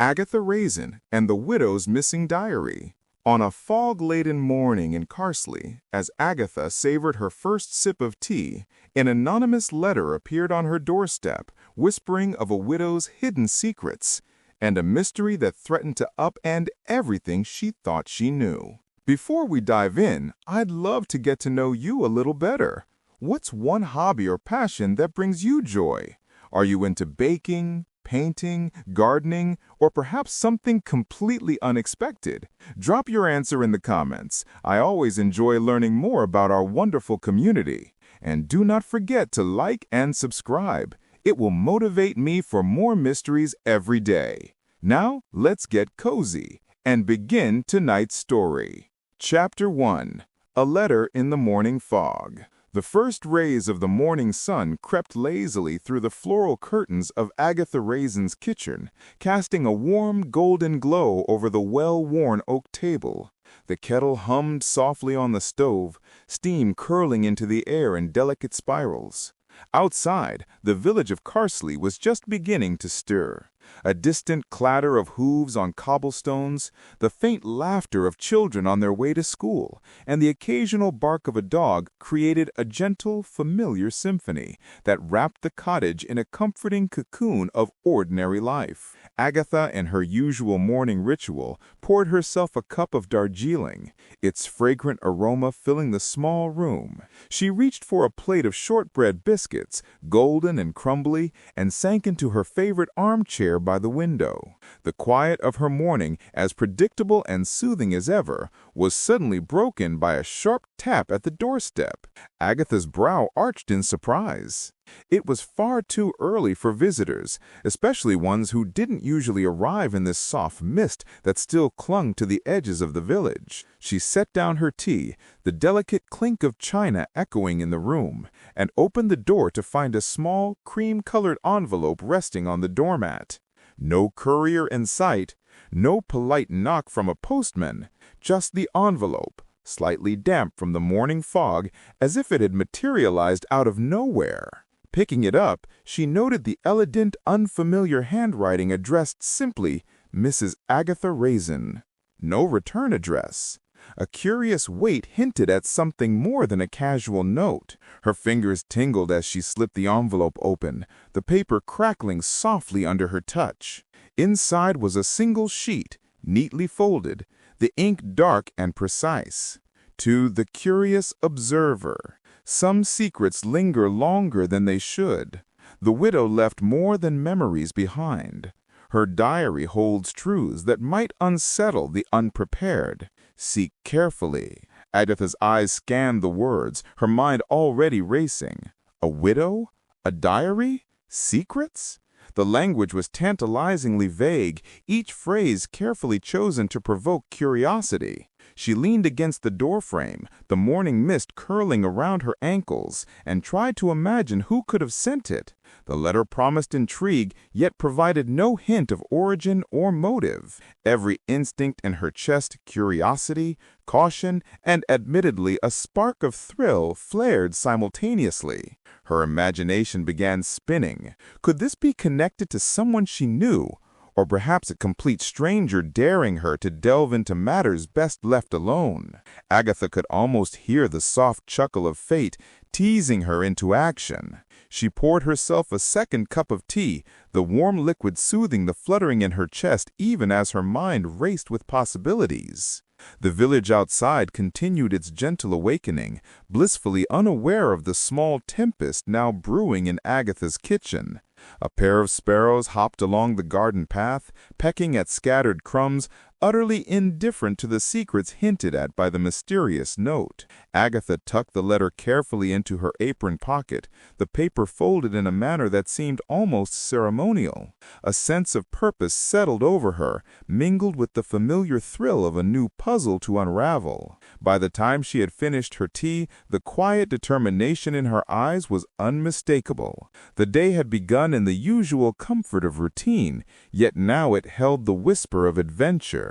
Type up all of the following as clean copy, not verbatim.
Agatha Raisin and the Widow's Missing Diary. On a fog-laden morning in Carsley, as Agatha savored her first sip of tea, an anonymous letter appeared on her doorstep, whispering of a widow's hidden secrets and a mystery that threatened to upend everything she thought she knew. Before we dive in, I'd love to get to know you a little better. What's one hobby or passion that brings you joy? Are you into baking, painting, gardening, or perhaps something completely unexpected? Drop your answer in the comments. I always enjoy learning more about our wonderful community. And do not forget to like and subscribe. It will motivate me for more mysteries every day. Now, let's get cozy and begin tonight's story. Chapter 1. A Letter in the Morning Fog. The first rays of the morning sun crept lazily through the floral curtains of Agatha Raisin's kitchen, casting a warm golden glow over the well-worn oak table. The kettle hummed softly on the stove, steam curling into the air in delicate spirals. Outside, the village of Carsley was just beginning to stir. A distant clatter of hooves on cobblestones, the faint laughter of children on their way to school, and the occasional bark of a dog created a gentle, familiar symphony that wrapped the cottage in a comforting cocoon of ordinary life. Agatha, in her usual morning ritual, poured herself a cup of Darjeeling, its fragrant aroma filling the small room. She reached for a plate of shortbread biscuits, golden and crumbly, and sank into her favorite armchair by the window. The quiet of her morning, as predictable and soothing as ever, was suddenly broken by a sharp tap at the doorstep. Agatha's brow arched in surprise. It was far too early for visitors, especially ones who didn't usually arrive in this soft mist that still clung to the edges of the village. She set down her tea, the delicate clink of china echoing in the room, and opened the door to find a small, cream-colored envelope resting on the doormat. No courier in sight, no polite knock from a postman, just the envelope, slightly damp from the morning fog, as if it had materialized out of nowhere. Picking it up, she noted the elegant, unfamiliar handwriting addressed simply, Mrs. Agatha Raisin. No return address. A curious weight hinted at something more than a casual note. Her fingers tingled as she slipped the envelope open, the paper crackling softly under her touch. Inside was a single sheet, neatly folded, the ink dark and precise. To the curious observer, some secrets linger longer than they should. The widow left more than memories behind. Her diary holds truths that might unsettle the unprepared. Seek carefully. Agatha's eyes scanned the words, her mind already racing. A widow? A diary? Secrets? The language was tantalizingly vague, each phrase carefully chosen to provoke curiosity. She leaned against the doorframe, the morning mist curling around her ankles, and tried to imagine who could have sent it. The letter promised intrigue, yet provided no hint of origin or motive. Every instinct in her chest, curiosity, caution, and admittedly a spark of thrill flared simultaneously. Her imagination began spinning. Could this be connected to someone she knew? Or perhaps a complete stranger daring her to delve into matters best left alone? Agatha could almost hear the soft chuckle of fate teasing her into action. She poured herself a second cup of tea, the warm liquid soothing the fluttering in her chest even as her mind raced with possibilities. The village outside continued its gentle awakening, blissfully unaware of the small tempest now brewing in Agatha's kitchen. A pair of sparrows hopped along the garden path, pecking at scattered crumbs, utterly indifferent to the secrets hinted at by the mysterious note. Agatha tucked the letter carefully into her apron pocket, the paper folded in a manner that seemed almost ceremonial. A sense of purpose settled over her, mingled with the familiar thrill of a new puzzle to unravel. By the time she had finished her tea, the quiet determination in her eyes was unmistakable. The day had begun in the usual comfort of routine, yet now it held the whisper of adventure.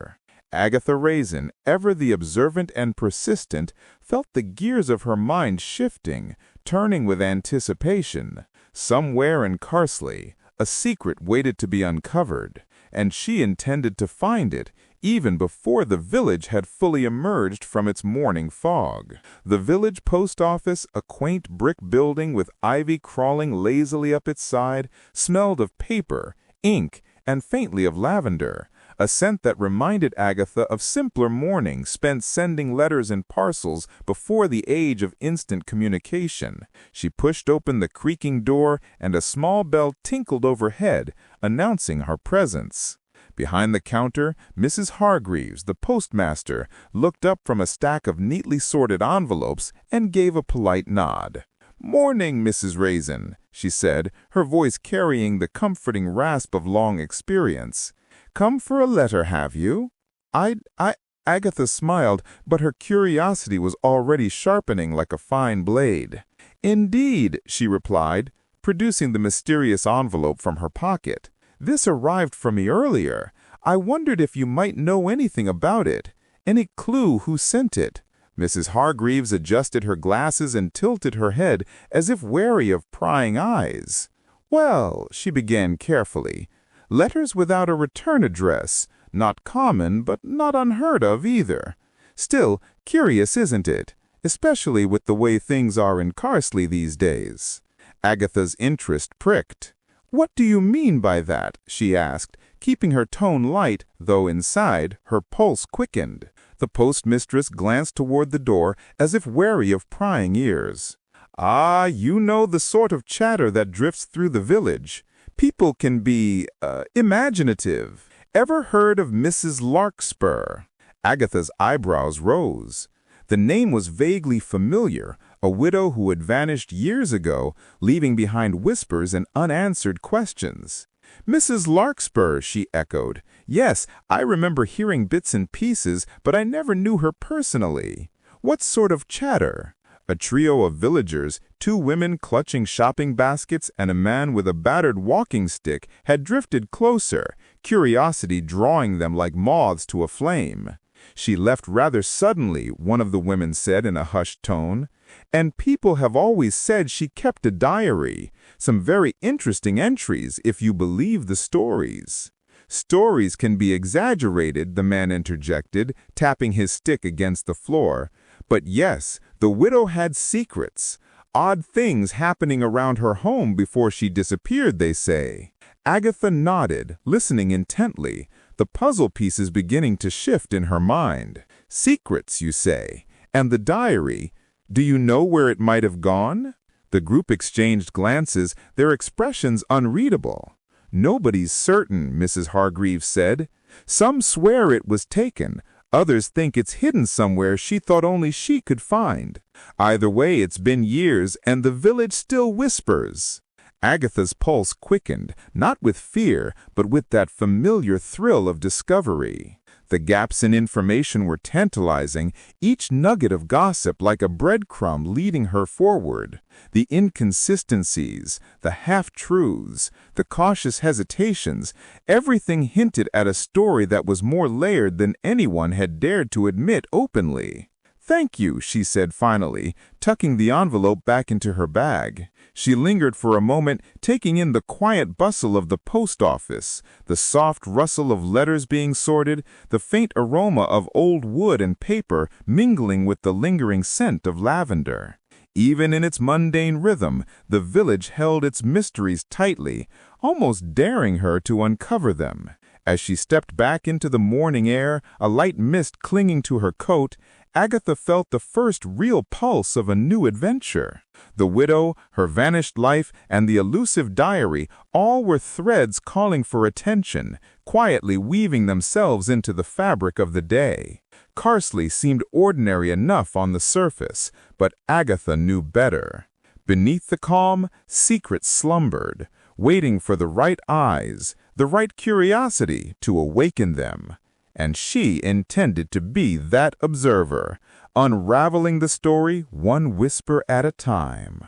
Agatha Raisin, ever the observant and persistent, felt the gears of her mind shifting, turning with anticipation. Somewhere in Carsley, a secret waited to be uncovered. and she intended to find it, even before the village had fully emerged from its morning fog. The village post office, a quaint brick building with ivy crawling lazily up its side, smelled of paper, ink, and faintly of lavender, a scent that reminded Agatha of simpler mornings spent sending letters and parcels before the age of instant communication. She pushed open the creaking door, and a small bell tinkled overhead, announcing her presence. Behind the counter, Mrs. Hargreaves, the postmaster, looked up from a stack of neatly sorted envelopes and gave a polite nod. "Morning, Mrs. Raisin," she said, her voice carrying the comforting rasp of long experience. "Come for a letter, have you?" Agatha smiled, but her curiosity was already sharpening like a fine blade. "Indeed," she replied, producing the mysterious envelope from her pocket. "This arrived for me earlier. I wondered if you might know anything about it. Any clue who sent it?" Mrs. Hargreaves adjusted her glasses and tilted her head as if wary of prying eyes. "Well," she began carefully, "letters without a return address. Not common, but not unheard of either. Still, curious, isn't it? Especially with the way things are in Carsley these days." Agatha's interest pricked. "What do you mean by that?" she asked, keeping her tone light, though inside, her pulse quickened. The postmistress glanced toward the door as if wary of prying ears. "Ah, you know the sort of chatter that drifts through the village. People can be, imaginative. Ever heard of Mrs. Larkspur?" Agatha's eyebrows rose. The name was vaguely familiar, a widow who had vanished years ago, leaving behind whispers and unanswered questions. "Mrs. Larkspur," she echoed. "Yes, I remember hearing bits and pieces, but I never knew her personally. What sort of chatter?" A trio of villagers, 2 women clutching shopping baskets and a man with a battered walking stick, had drifted closer, curiosity drawing them like moths to a flame. "She left rather suddenly," one of the women said in a hushed tone. "And people have always said she kept a diary. Some very interesting entries, if you believe the stories." "Stories can be exaggerated," the man interjected, tapping his stick against the floor. "But yes, the widow had secrets. Odd things happening around her home before she disappeared, they say." Agatha nodded, listening intently, the puzzle pieces beginning to shift in her mind. "Secrets, you say? And the diary? Do you know where it might have gone?" The group exchanged glances, their expressions unreadable. "Nobody's certain," Mrs. Hargreaves said. "Some swear it was taken. Others think it's hidden somewhere she thought only she could find. Either way, it's been years, and the village still whispers." Agatha's pulse quickened, not with fear, but with that familiar thrill of discovery. The gaps in information were tantalizing, each nugget of gossip like a breadcrumb leading her forward. The inconsistencies, the half-truths, the cautious hesitations, everything hinted at a story that was more layered than anyone had dared to admit openly. "Thank you," she said finally, tucking the envelope back into her bag. She lingered for a moment, taking in the quiet bustle of the post office, the soft rustle of letters being sorted, the faint aroma of old wood and paper mingling with the lingering scent of lavender. Even in its mundane rhythm, the village held its mysteries tightly, almost daring her to uncover them. As she stepped back into the morning air, a light mist clinging to her coat, Agatha felt the first real pulse of a new adventure. The widow, her vanished life, and the elusive diary all were threads calling for attention, quietly weaving themselves into the fabric of the day. Carsley seemed ordinary enough on the surface, but Agatha knew better. Beneath the calm, secrets slumbered, waiting for the right eyes, the right curiosity to awaken them. And she intended to be that observer, unraveling the story one whisper at a time.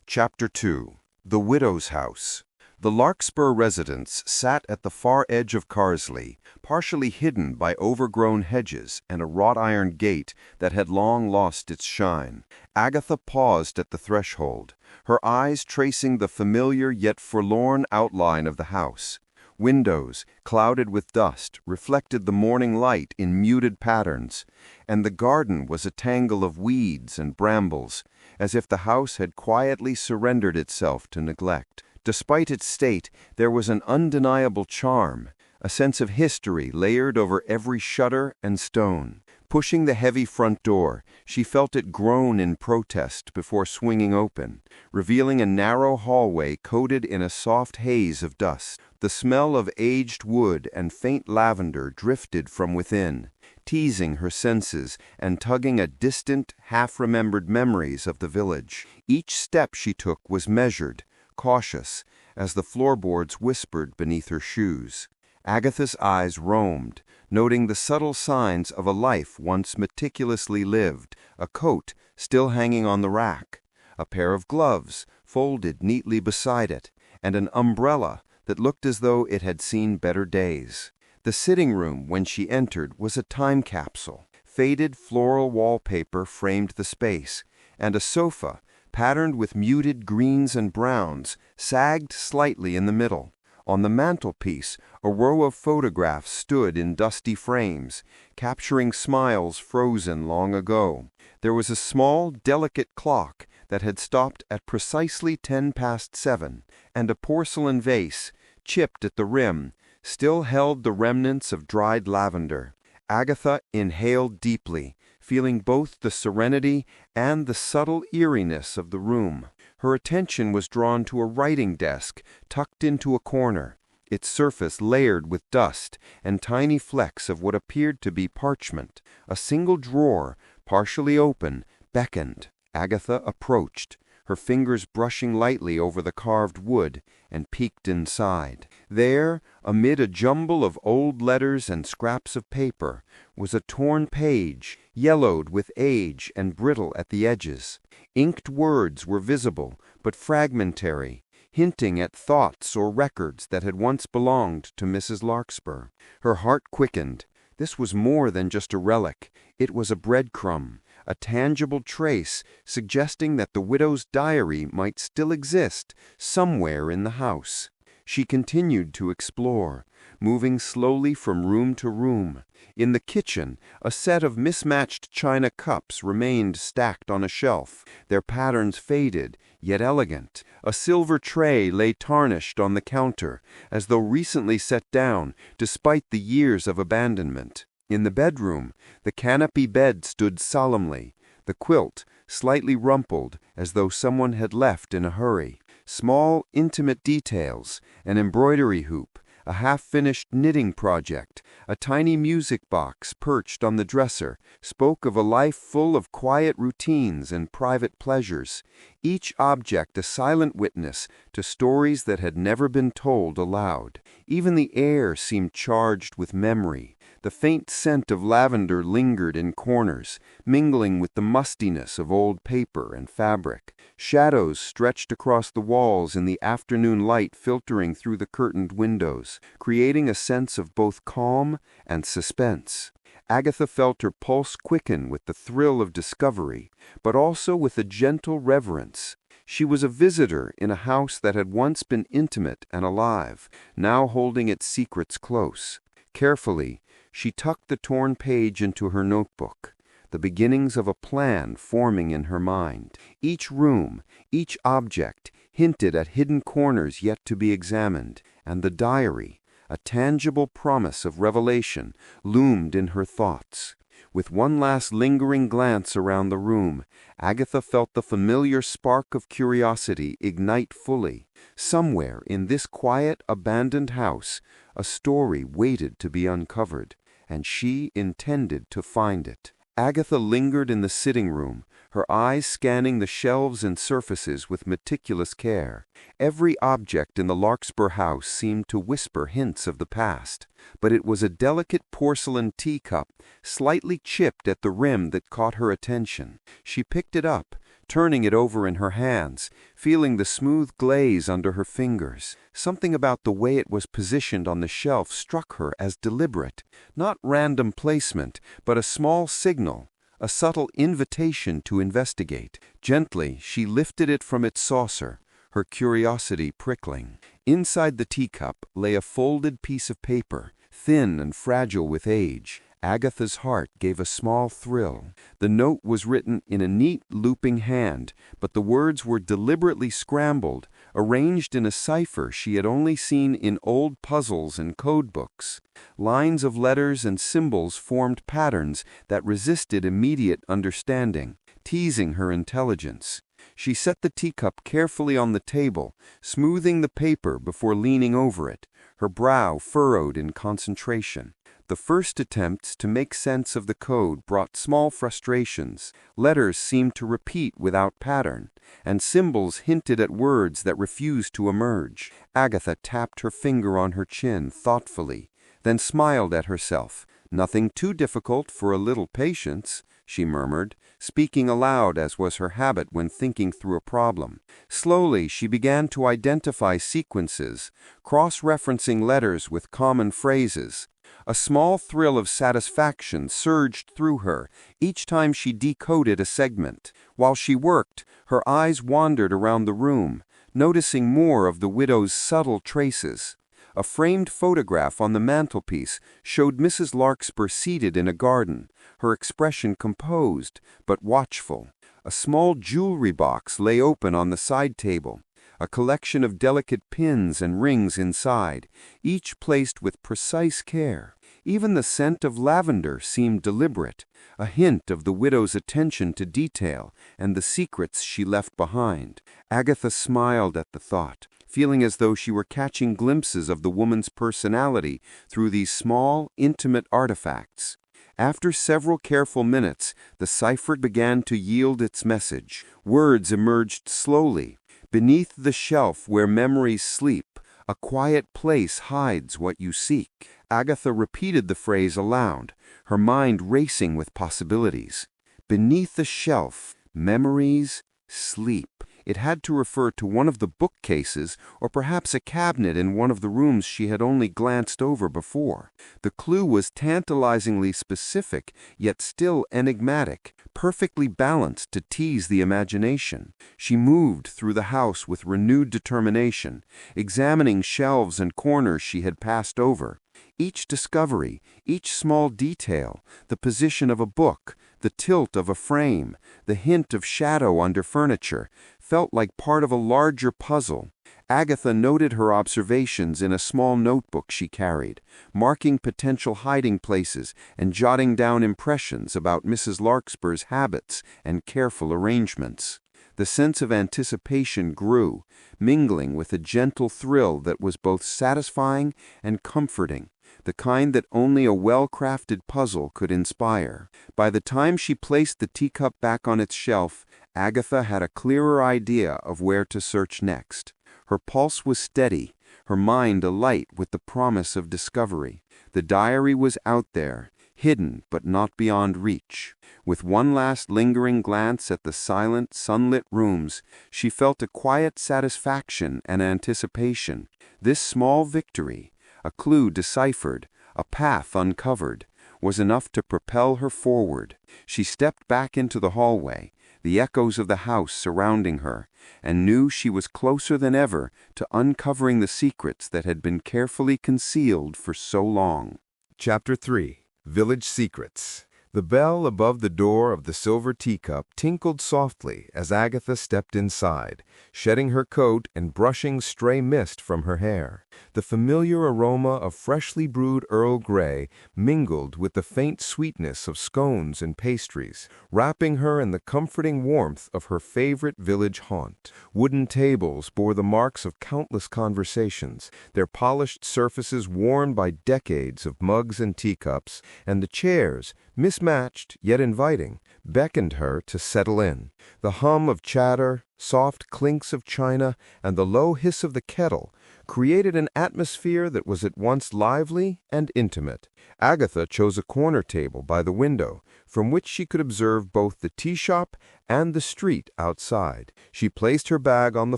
Chapter 2. The Widow's House. The Larkspur residence sat at the far edge of Carsley, partially hidden by overgrown hedges and a wrought-iron gate that had long lost its shine. Agatha paused at the threshold, her eyes tracing the familiar yet forlorn outline of the house. Windows, clouded with dust, reflected the morning light in muted patterns, and the garden was a tangle of weeds and brambles, as if the house had quietly surrendered itself to neglect. Despite its state, there was an undeniable charm, a sense of history layered over every shutter and stone. Pushing the heavy front door, she felt it groan in protest before swinging open, revealing a narrow hallway coated in a soft haze of dust. The smell of aged wood and faint lavender drifted from within, teasing her senses and tugging at distant, half-remembered memories of the village. Each step she took was measured, cautious, as the floorboards whispered beneath her shoes. Agatha's eyes roamed, noting the subtle signs of a life once meticulously lived, a coat still hanging on the rack, a pair of gloves folded neatly beside it, and an umbrella that looked as though it had seen better days. The sitting room, when she entered, was a time capsule. Faded floral wallpaper framed the space, and a sofa, patterned with muted greens and browns, sagged slightly in the middle. On the mantelpiece, a row of photographs stood in dusty frames, capturing smiles frozen long ago. There was a small, delicate clock that had stopped at precisely 7:10, and a porcelain vase, chipped at the rim, still held the remnants of dried lavender. Agatha inhaled deeply, feeling both the serenity and the subtle eeriness of the room. Her attention was drawn to a writing desk tucked into a corner, its surface layered with dust and tiny flecks of what appeared to be parchment. A single drawer, partially open, beckoned. Agatha approached, her fingers brushing lightly over the carved wood, and peeked inside. There, amid a jumble of old letters and scraps of paper, was a torn page, yellowed with age and brittle at the edges. Inked words were visible, but fragmentary, hinting at thoughts or records that had once belonged to Mrs. Larkspur. Her heart quickened. This was more than just a relic. It was a breadcrumb, a tangible trace suggesting that the widow's diary might still exist somewhere in the house. She continued to explore, moving slowly from room to room. In the kitchen, a set of mismatched china cups remained stacked on a shelf, their patterns faded, yet elegant. A silver tray lay tarnished on the counter, as though recently set down, despite the years of abandonment. In the bedroom, the canopy bed stood solemnly, the quilt slightly rumpled, as though someone had left in a hurry. Small, intimate details, an embroidery hoop, a half-finished knitting project, a tiny music box perched on the dresser, spoke of a life full of quiet routines and private pleasures, each object a silent witness to stories that had never been told aloud. Even the air seemed charged with memory. The faint scent of lavender lingered in corners, mingling with the mustiness of old paper and fabric. Shadows stretched across the walls in the afternoon light filtering through the curtained windows, creating a sense of both calm and suspense. Agatha felt her pulse quicken with the thrill of discovery, but also with a gentle reverence. She was a visitor in a house that had once been intimate and alive, now holding its secrets close. Carefully, she tucked the torn page into her notebook, the beginnings of a plan forming in her mind. Each room, each object, hinted at hidden corners yet to be examined, and the diary, a tangible promise of revelation, loomed in her thoughts. With one last lingering glance around the room, Agatha felt the familiar spark of curiosity ignite fully. Somewhere in this quiet, abandoned house, a story waited to be uncovered, and she intended to find it. Agatha lingered in the sitting room, her eyes scanning the shelves and surfaces with meticulous care. Every object in the Larkspur house seemed to whisper hints of the past, but it was a delicate porcelain teacup, slightly chipped at the rim, that caught her attention. She picked it up, turning it over in her hands, feeling the smooth glaze under her fingers. Something about the way it was positioned on the shelf struck her as deliberate, not random placement, but a small signal, a subtle invitation to investigate. Gently, she lifted it from its saucer, her curiosity prickling. Inside the teacup lay a folded piece of paper, thin and fragile with age. Agatha's heart gave a small thrill. The note was written in a neat, looping hand, but the words were deliberately scrambled, arranged in a cipher she had only seen in old puzzles and code books. Lines of letters and symbols formed patterns that resisted immediate understanding, teasing her intelligence. She set the teacup carefully on the table, smoothing the paper before leaning over it, her brow furrowed in concentration. The first attempts to make sense of the code brought small frustrations. Letters seemed to repeat without pattern, and symbols hinted at words that refused to emerge. Agatha tapped her finger on her chin thoughtfully, then smiled at herself. "Nothing too difficult for a little patience," she murmured, speaking aloud as was her habit when thinking through a problem. Slowly, she began to identify sequences, cross-referencing letters with common phrases. A small thrill of satisfaction surged through her each time she decoded a segment. While she worked, her eyes wandered around the room, noticing more of the widow's subtle traces. A framed photograph on the mantelpiece showed Mrs. Larkspur seated in a garden, her expression composed but watchful. A small jewelry box lay open on the side table, a collection of delicate pins and rings inside, each placed with precise care. Even the scent of lavender seemed deliberate, a hint of the widow's attention to detail and the secrets she left behind. Agatha smiled at the thought, feeling as though she were catching glimpses of the woman's personality through these small, intimate artifacts. After several careful minutes, the cipher began to yield its message. Words emerged slowly. "Beneath the shelf where memories sleep, a quiet place hides what you seek." Agatha repeated the phrase aloud, her mind racing with possibilities. Beneath the shelf, memories sleep. It had to refer to one of the bookcases or perhaps a cabinet in one of the rooms she had only glanced over before. The clue was tantalizingly specific, yet still enigmatic, perfectly balanced to tease the imagination. She moved through the house with renewed determination, examining shelves and corners she had passed over. Each discovery, each small detail, the position of a book, the tilt of a frame, the hint of shadow under furniture, felt like part of a larger puzzle. Agatha noted her observations in a small notebook she carried, marking potential hiding places and jotting down impressions about Mrs. Larkspur's habits and careful arrangements. The sense of anticipation grew, mingling with a gentle thrill that was both satisfying and comforting, the kind that only a well-crafted puzzle could inspire. By the time she placed the teacup back on its shelf, Agatha had a clearer idea of where to search next. Her pulse was steady, her mind alight with the promise of discovery. The diary was out there, hidden but not beyond reach. With one last lingering glance at the silent, sunlit rooms, she felt a quiet satisfaction and anticipation. This small victory, a clue deciphered, a path uncovered, was enough to propel her forward. She stepped back into the hallway, the echoes of the house surrounding her, and knew she was closer than ever to uncovering the secrets that had been carefully concealed for so long. Chapter 3. Village Secrets. The bell above the door of the silver teacup tinkled softly as Agatha stepped inside, shedding her coat and brushing stray mist from her hair. The familiar aroma of freshly brewed Earl Grey mingled with the faint sweetness of scones and pastries, wrapping her in the comforting warmth of her favorite village haunt. Wooden tables bore the marks of countless conversations, their polished surfaces worn by decades of mugs and teacups, and the chairs, mismatched yet inviting, beckoned her to settle in. The hum of chatter, soft clinks of china, and the low hiss of the kettle created an atmosphere that was at once lively and intimate. Agatha chose a corner table by the window, from which she could observe both the tea shop and the street outside. She placed her bag on the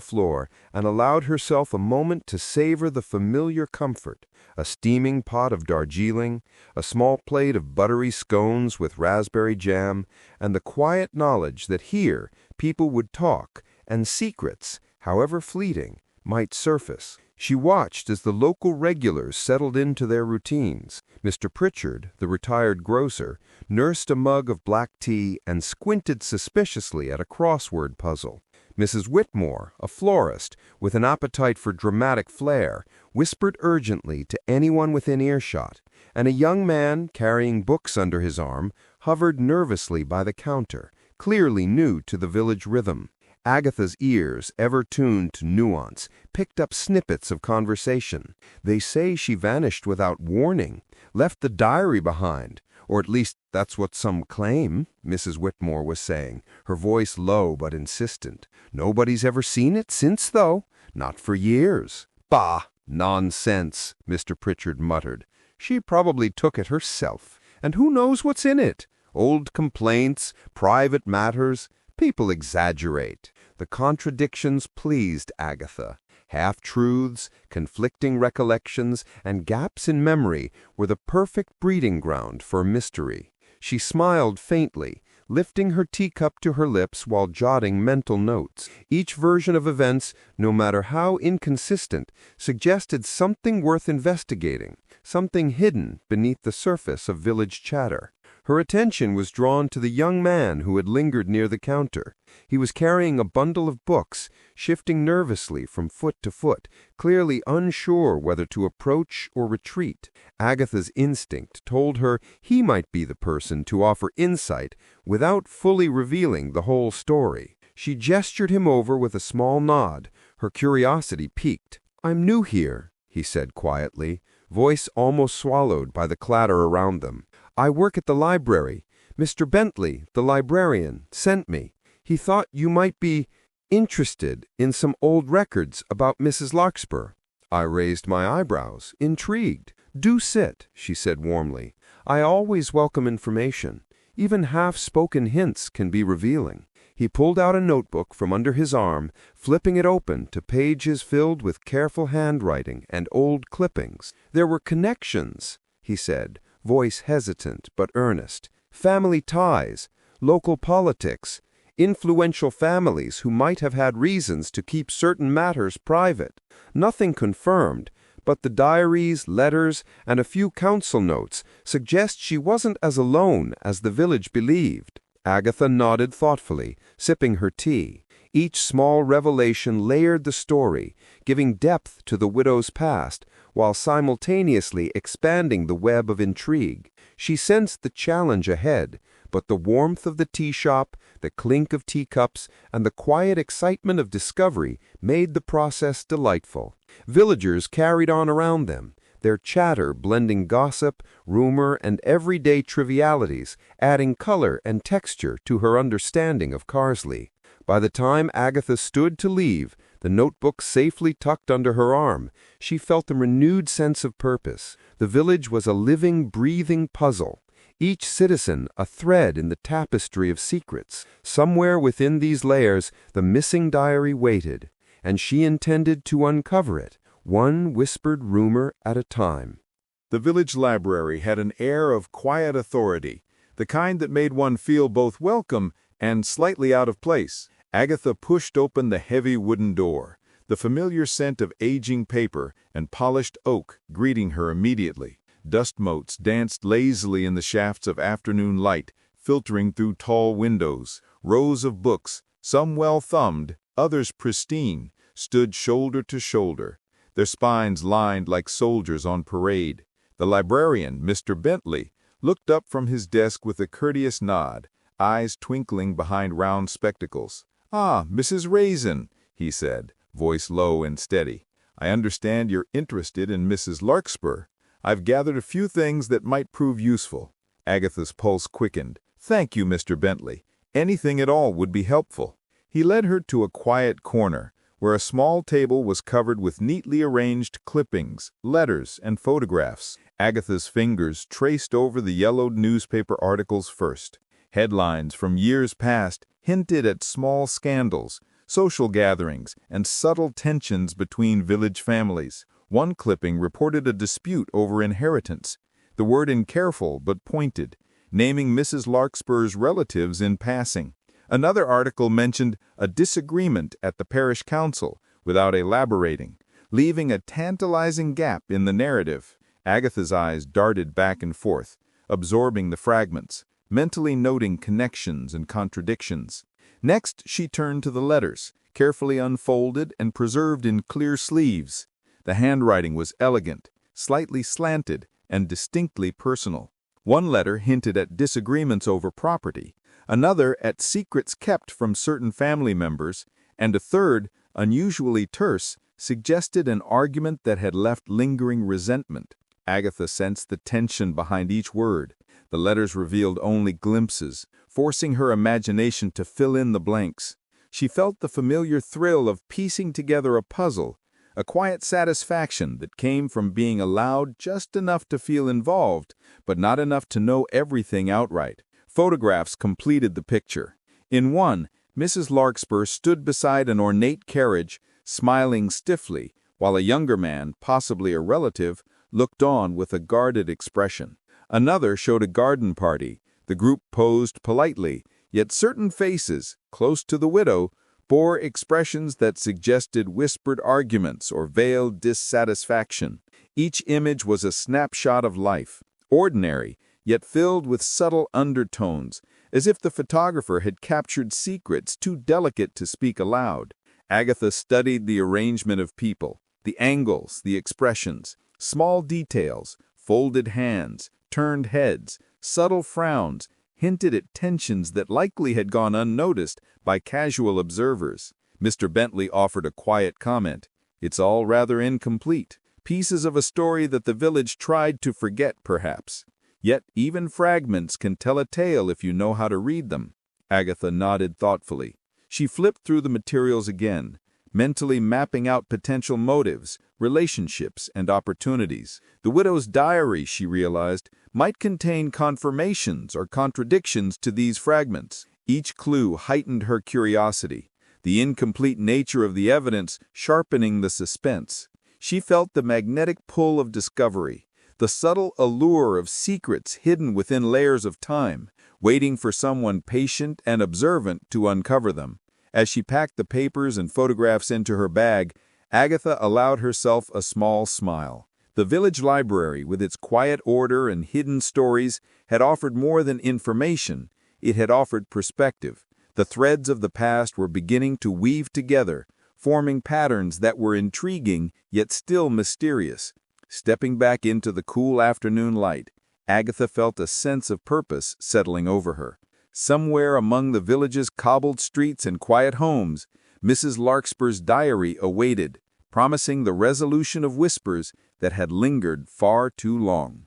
floor and allowed herself a moment to savor the familiar comfort: a steaming pot of Darjeeling, a small plate of buttery scones with raspberry jam, and the quiet knowledge that here people would talk and secrets however fleeting, might surface. She watched as the local regulars settled into their routines. Mr. Pritchard, the retired grocer, nursed a mug of black tea and squinted suspiciously at a crossword puzzle. Mrs. Whitmore, a florist, with an appetite for dramatic flair, whispered urgently to anyone within earshot, and a young man, carrying books under his arm, hovered nervously by the counter, clearly new to the village rhythm. Agatha's ears, ever tuned to nuance, picked up snippets of conversation. They say she vanished without warning, left the diary behind, or at least that's what some claim, Mrs. Whitmore was saying, her voice low but insistent. Nobody's ever seen it since, though. Not for years. Bah! Nonsense, Mr. Pritchard muttered. She probably took it herself. And who knows what's in it? Old complaints, private matters. People exaggerate. The contradictions pleased Agatha. Half-truths, conflicting recollections, and gaps in memory were the perfect breeding ground for mystery. She smiled faintly, lifting her teacup to her lips while jotting mental notes. Each version of events, no matter how inconsistent, suggested something worth investigating, something hidden beneath the surface of village chatter. Her attention was drawn to the young man who had lingered near the counter. He was carrying a bundle of books, shifting nervously from foot to foot, clearly unsure whether to approach or retreat. Agatha's instinct told her he might be the person to offer insight without fully revealing the whole story. She gestured him over with a small nod, her curiosity piqued. "I'm new here," he said quietly, voice almost swallowed by the clatter around them. "I work at the library. Mr. Bentley, the librarian, sent me. He thought you might be interested in some old records about Mrs. Larkspur." I raised my eyebrows, intrigued. "Do sit," she said warmly. "I always welcome information. Even half-spoken hints can be revealing." He pulled out a notebook from under his arm, flipping it open to pages filled with careful handwriting and old clippings. "There were connections," he said, voice hesitant but earnest. "Family ties, local politics, influential families who might have had reasons to keep certain matters private. Nothing confirmed, but the diaries, letters, and a few council notes suggest she wasn't as alone as the village believed." Agatha nodded thoughtfully, sipping her tea. Each small revelation layered the story, giving depth to the widow's past, while simultaneously expanding the web of intrigue. She sensed the challenge ahead, but the warmth of the tea shop, the clink of teacups, and the quiet excitement of discovery made the process delightful. Villagers carried on around them, their chatter blending gossip, rumor, and everyday trivialities, adding color and texture to her understanding of Carsley. By the time Agatha stood to leave, the notebook safely tucked under her arm, she felt a renewed sense of purpose. The village was a living, breathing puzzle, each citizen a thread in the tapestry of secrets. Somewhere within these layers, the missing diary waited, and she intended to uncover it, one whispered rumor at a time. The village library had an air of quiet authority, the kind that made one feel both welcome and slightly out of place. Agatha pushed open the heavy wooden door, the familiar scent of aging paper and polished oak greeting her immediately. Dust motes danced lazily in the shafts of afternoon light, filtering through tall windows. Rows of books, some well-thumbed, others pristine, stood shoulder to shoulder, their spines lined like soldiers on parade. The librarian, Mr. Bentley, looked up from his desk with a courteous nod, eyes twinkling behind round spectacles. "Ah, Mrs. Raisin," he said, voice low and steady. "I understand you're interested in Mrs. Larkspur. I've gathered a few things that might prove useful." Agatha's pulse quickened. "Thank you, Mr. Bentley. Anything at all would be helpful." He led her to a quiet corner, where a small table was covered with neatly arranged clippings, letters, and photographs. Agatha's fingers traced over the yellowed newspaper articles first. Headlines from years past hinted at small scandals, social gatherings, and subtle tensions between village families. One clipping reported a dispute over inheritance, the wording careful but pointed, naming Mrs. Larkspur's relatives in passing. Another article mentioned a disagreement at the parish council without elaborating, leaving a tantalizing gap in the narrative. Agatha's eyes darted back and forth, absorbing the fragments, mentally noting connections and contradictions. Next, she turned to the letters, carefully unfolded and preserved in clear sleeves. The handwriting was elegant, slightly slanted, and distinctly personal. One letter hinted at disagreements over property, another at secrets kept from certain family members, and a third, unusually terse, suggested an argument that had left lingering resentment. Agatha sensed the tension behind each word. The letters revealed only glimpses, forcing her imagination to fill in the blanks. She felt the familiar thrill of piecing together a puzzle, a quiet satisfaction that came from being allowed just enough to feel involved, but not enough to know everything outright. Photographs completed the picture. In one, Mrs. Larkspur stood beside an ornate carriage, smiling stiffly, while a younger man, possibly a relative, looked on with a guarded expression. Another showed a garden party. The group posed politely, yet certain faces, close to the widow, bore expressions that suggested whispered arguments or veiled dissatisfaction. Each image was a snapshot of life, ordinary, yet filled with subtle undertones, as if the photographer had captured secrets too delicate to speak aloud. Agatha studied the arrangement of people, the angles, the expressions, small details, folded hands, turned heads, subtle frowns, hinted at tensions that likely had gone unnoticed by casual observers. Mr. Bentley offered a quiet comment. "It's all rather incomplete. Pieces of a story that the village tried to forget, perhaps. Yet even fragments can tell a tale if you know how to read them." Agatha nodded thoughtfully. She flipped through the materials again, mentally mapping out potential motives, relationships, and opportunities. The widow's diary, she realized, might contain confirmations or contradictions to these fragments. Each clue heightened her curiosity, the incomplete nature of the evidence sharpening the suspense. She felt the magnetic pull of discovery, the subtle allure of secrets hidden within layers of time, waiting for someone patient and observant to uncover them. As she packed the papers and photographs into her bag, Agatha allowed herself a small smile. The village library, with its quiet order and hidden stories, had offered more than information. It had offered perspective. The threads of the past were beginning to weave together, forming patterns that were intriguing yet still mysterious. Stepping back into the cool afternoon light, Agatha felt a sense of purpose settling over her. Somewhere among the village's cobbled streets and quiet homes, Mrs. Larkspur's diary awaited, promising the resolution of whispers that had lingered far too long.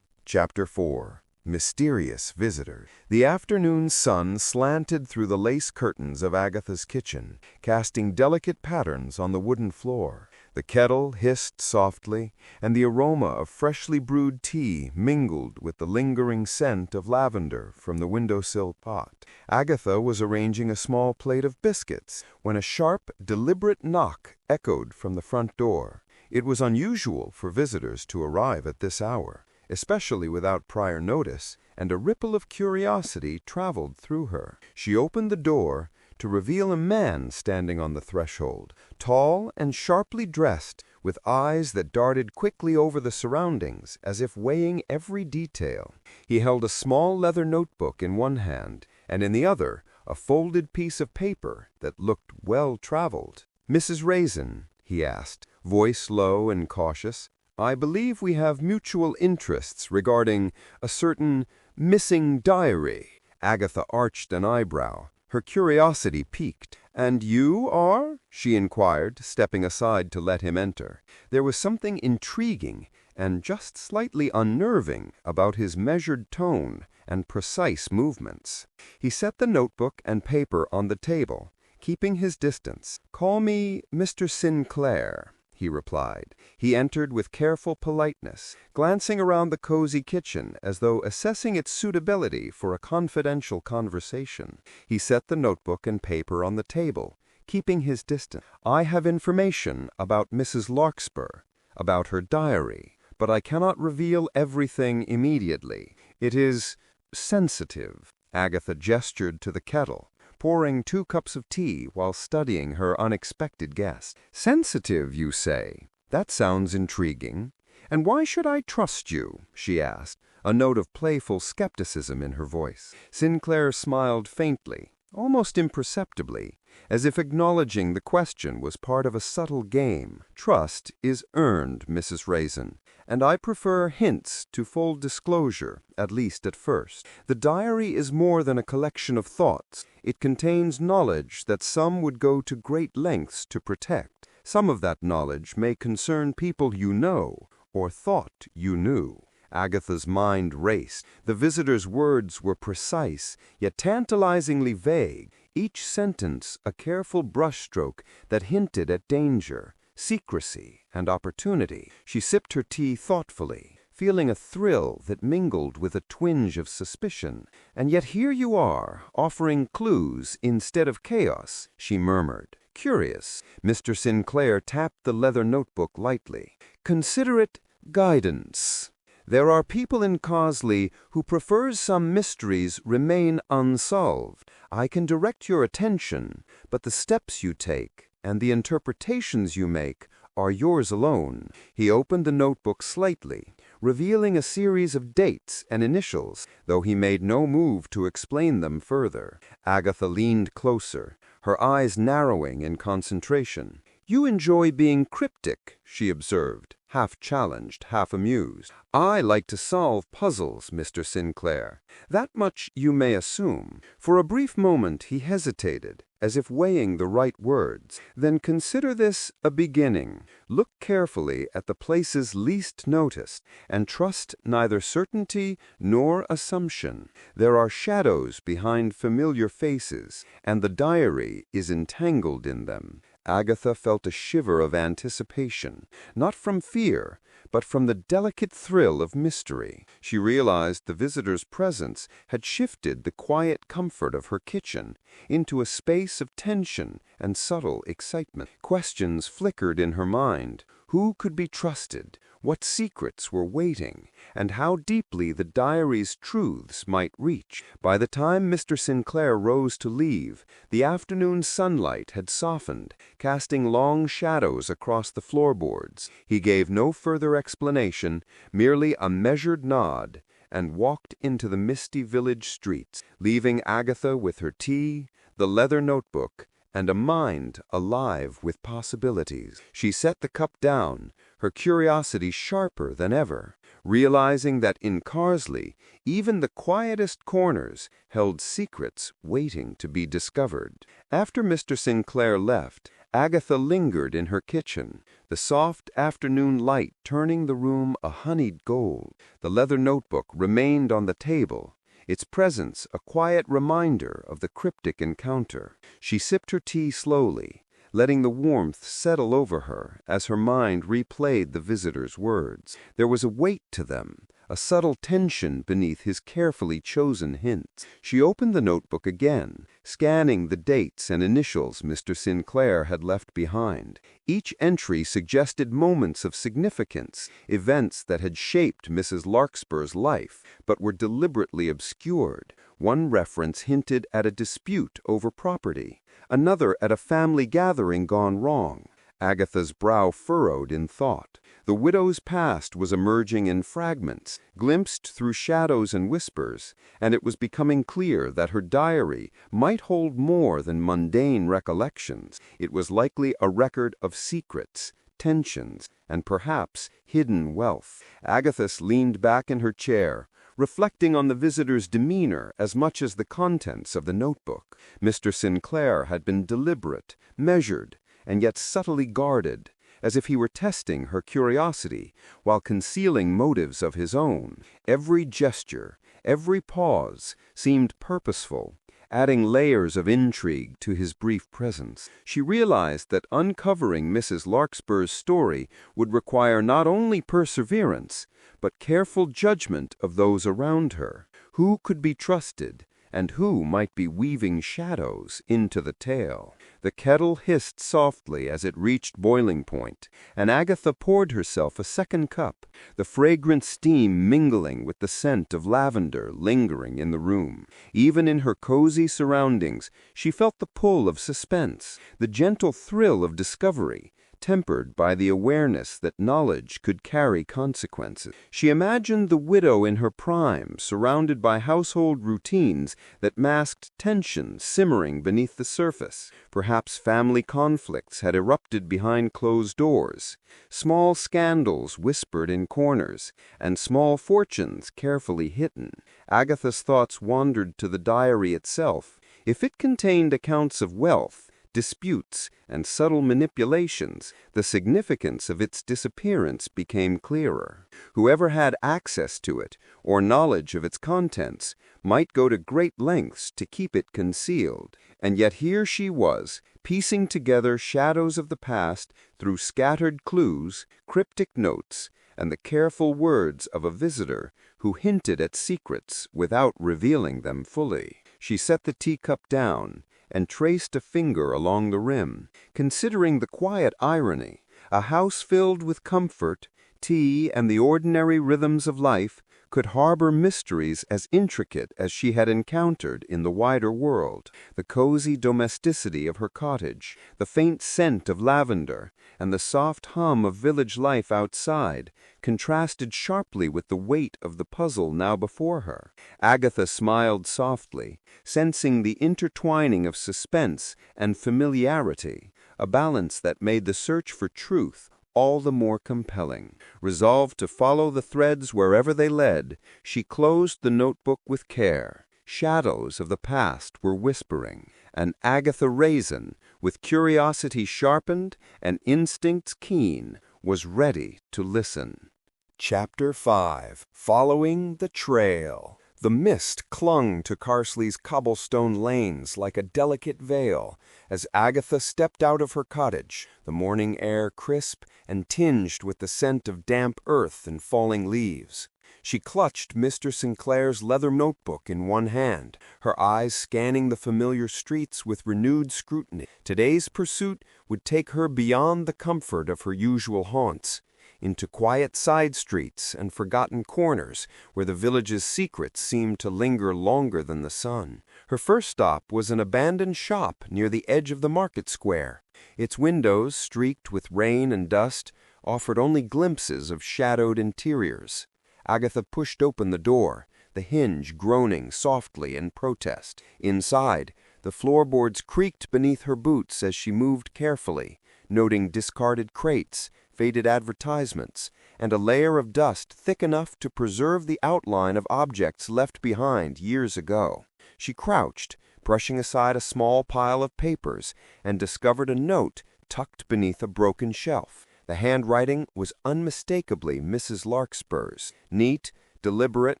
Chapter 4. Mysterious Visitor. The afternoon sun slanted through the lace curtains of Agatha's kitchen, casting delicate patterns on the wooden floor. The kettle hissed softly, and the aroma of freshly brewed tea mingled with the lingering scent of lavender from the windowsill pot. Agatha was arranging a small plate of biscuits when a sharp, deliberate knock echoed from the front door. It was unusual for visitors to arrive at this hour, especially without prior notice, and a ripple of curiosity traveled through her. She opened the door to reveal a man standing on the threshold, tall and sharply dressed, with eyes that darted quickly over the surroundings as if weighing every detail. He held a small leather notebook in one hand, and in the other a folded piece of paper that looked well-traveled. "Mrs. Raisin," he asked, voice low and cautious, "I believe we have mutual interests regarding a certain missing diary." Agatha arched an eyebrow. Her curiosity piqued. "And you are?" she inquired, stepping aside to let him enter. There was something intriguing and just slightly unnerving about his measured tone and precise movements. He set the notebook and paper on the table, keeping his distance. "Call me Mr. Sinclair," he replied. He entered with careful politeness, glancing around the cozy kitchen as though assessing its suitability for a confidential conversation. He set the notebook and paper on the table, keeping his distance. "I have information about Mrs. Larkspur, about her diary, but I cannot reveal everything immediately. It is sensitive." Agatha gestured to the kettle. pouring 2 cups of tea while studying her unexpected guest. "Sensitive, you say? That sounds intriguing. And why should I trust you?" she asked, a note of playful skepticism in her voice. Sinclair smiled faintly, almost imperceptibly, as if acknowledging the question was part of a subtle game. "Trust is earned, Mrs. Raisin, and I prefer hints to full disclosure, at least at first. The diary is more than a collection of thoughts. It contains knowledge that some would go to great lengths to protect. Some of that knowledge may concern people you know, or thought you knew." Agatha's mind raced. The visitor's words were precise, yet tantalizingly vague, each sentence a careful brushstroke that hinted at danger, secrecy, and opportunity. She sipped her tea thoughtfully, feeling a thrill that mingled with a twinge of suspicion. "And yet here you are, offering clues instead of chaos," she murmured. "Curious." Mr. Sinclair tapped the leather notebook lightly. "Consider it guidance. There are people in Cosley who prefer some mysteries remain unsolved. I can direct your attention, but the steps you take and the interpretations you make are yours alone." He opened the notebook slightly, revealing a series of dates and initials, though he made no move to explain them further. Agatha leaned closer, her eyes narrowing in concentration. "You enjoy being cryptic," she observed, half challenged, half amused. "I like to solve puzzles, Mr. Sinclair. That much you may assume." For a brief moment he hesitated, as if weighing the right words. "Then consider this a beginning. Look carefully at the places least noticed, and trust neither certainty nor assumption. There are shadows behind familiar faces, and the diary is entangled in them." Agatha felt a shiver of anticipation, not from fear, but from the delicate thrill of mystery. She realized the visitor's presence had shifted the quiet comfort of her kitchen into a space of tension and subtle excitement. Questions flickered in her mind. Who could be trusted? What secrets were waiting? And how deeply the diary's truths might reach? By the time Mr. Sinclair rose to leave, the afternoon sunlight had softened, casting long shadows across the floorboards. He gave no further explanation, merely a measured nod, and walked into the misty village streets, leaving Agatha with her tea, the leather notebook, and a mind alive with possibilities. She set the cup down, her curiosity sharper than ever, realizing that in Carsley even the quietest corners held secrets waiting to be discovered. After Mr. Sinclair left, Agatha lingered in her kitchen, the soft afternoon light turning the room a honeyed gold. The leather notebook remained on the table, its presence a quiet reminder of the cryptic encounter. She sipped her tea slowly, letting the warmth settle over her as her mind replayed the visitor's words. There was a weight to them, a subtle tension beneath his carefully chosen hints. She opened the notebook again, scanning the dates and initials Mr. Sinclair had left behind. Each entry suggested moments of significance, events that had shaped Mrs. Larkspur's life, but were deliberately obscured. One reference hinted at a dispute over property, another at a family gathering gone wrong. Agatha's brow furrowed in thought. The widow's past was emerging in fragments, glimpsed through shadows and whispers, and it was becoming clear that her diary might hold more than mundane recollections. It was likely a record of secrets, tensions, and perhaps hidden wealth. Agatha leaned back in her chair, reflecting on the visitor's demeanor as much as the contents of the notebook. Mr. Sinclair had been deliberate, measured, and yet subtly guarded, as if he were testing her curiosity while concealing motives of his own. Every gesture, every pause seemed purposeful, adding layers of intrigue to his brief presence. She realized that uncovering Mrs. Larkspur's story would require not only perseverance, but careful judgment of those around her. Who could be trusted, and who might be weaving shadows into the tale. The kettle hissed softly as it reached boiling point, and Agatha poured herself a second cup, the fragrant steam mingling with the scent of lavender lingering in the room. Even in her cozy surroundings, she felt the pull of suspense, the gentle thrill of discovery, tempered by the awareness that knowledge could carry consequences. She imagined the widow in her prime, surrounded by household routines that masked tension simmering beneath the surface. Perhaps family conflicts had erupted behind closed doors, small scandals whispered in corners, and small fortunes carefully hidden. Agatha's thoughts wandered to the diary itself. If it contained accounts of wealth, disputes, and subtle manipulations, the significance of its disappearance became clearer. Whoever had access to it, or knowledge of its contents, might go to great lengths to keep it concealed. And yet here she was, piecing together shadows of the past through scattered clues, cryptic notes, and the careful words of a visitor who hinted at secrets without revealing them fully. She set the teacup down and traced a finger along the rim, considering the quiet irony. A house filled with comfort, tea, and the ordinary rhythms of life could harbor mysteries as intricate as she had encountered in the wider world. The cozy domesticity of her cottage, the faint scent of lavender, and the soft hum of village life outside contrasted sharply with the weight of the puzzle now before her. Agatha smiled softly, sensing the intertwining of suspense and familiarity, a balance that made the search for truth all the more compelling. Resolved to follow the threads wherever they led, she closed the notebook with care. Shadows of the past were whispering, and Agatha Raisin, with curiosity sharpened and instincts keen, was ready to listen. Chapter 5. Following the Trail. The mist clung to Carsley's cobblestone lanes like a delicate veil as Agatha stepped out of her cottage, the morning air crisp and tinged with the scent of damp earth and falling leaves. She clutched Mr. Sinclair's leather notebook in one hand, her eyes scanning the familiar streets with renewed scrutiny. Today's pursuit would take her beyond the comfort of her usual haunts, into quiet side streets and forgotten corners where the village's secrets seemed to linger longer than the sun. Her first stop was an abandoned shop near the edge of the market square. Its windows, streaked with rain and dust, offered only glimpses of shadowed interiors. Agatha pushed open the door, the hinge groaning softly in protest. Inside, the floorboards creaked beneath her boots as she moved carefully, noting discarded crates, faded advertisements, and a layer of dust thick enough to preserve the outline of objects left behind years ago. She crouched, brushing aside a small pile of papers, and discovered a note tucked beneath a broken shelf. The handwriting was unmistakably Mrs. Larkspur's, neat, deliberate,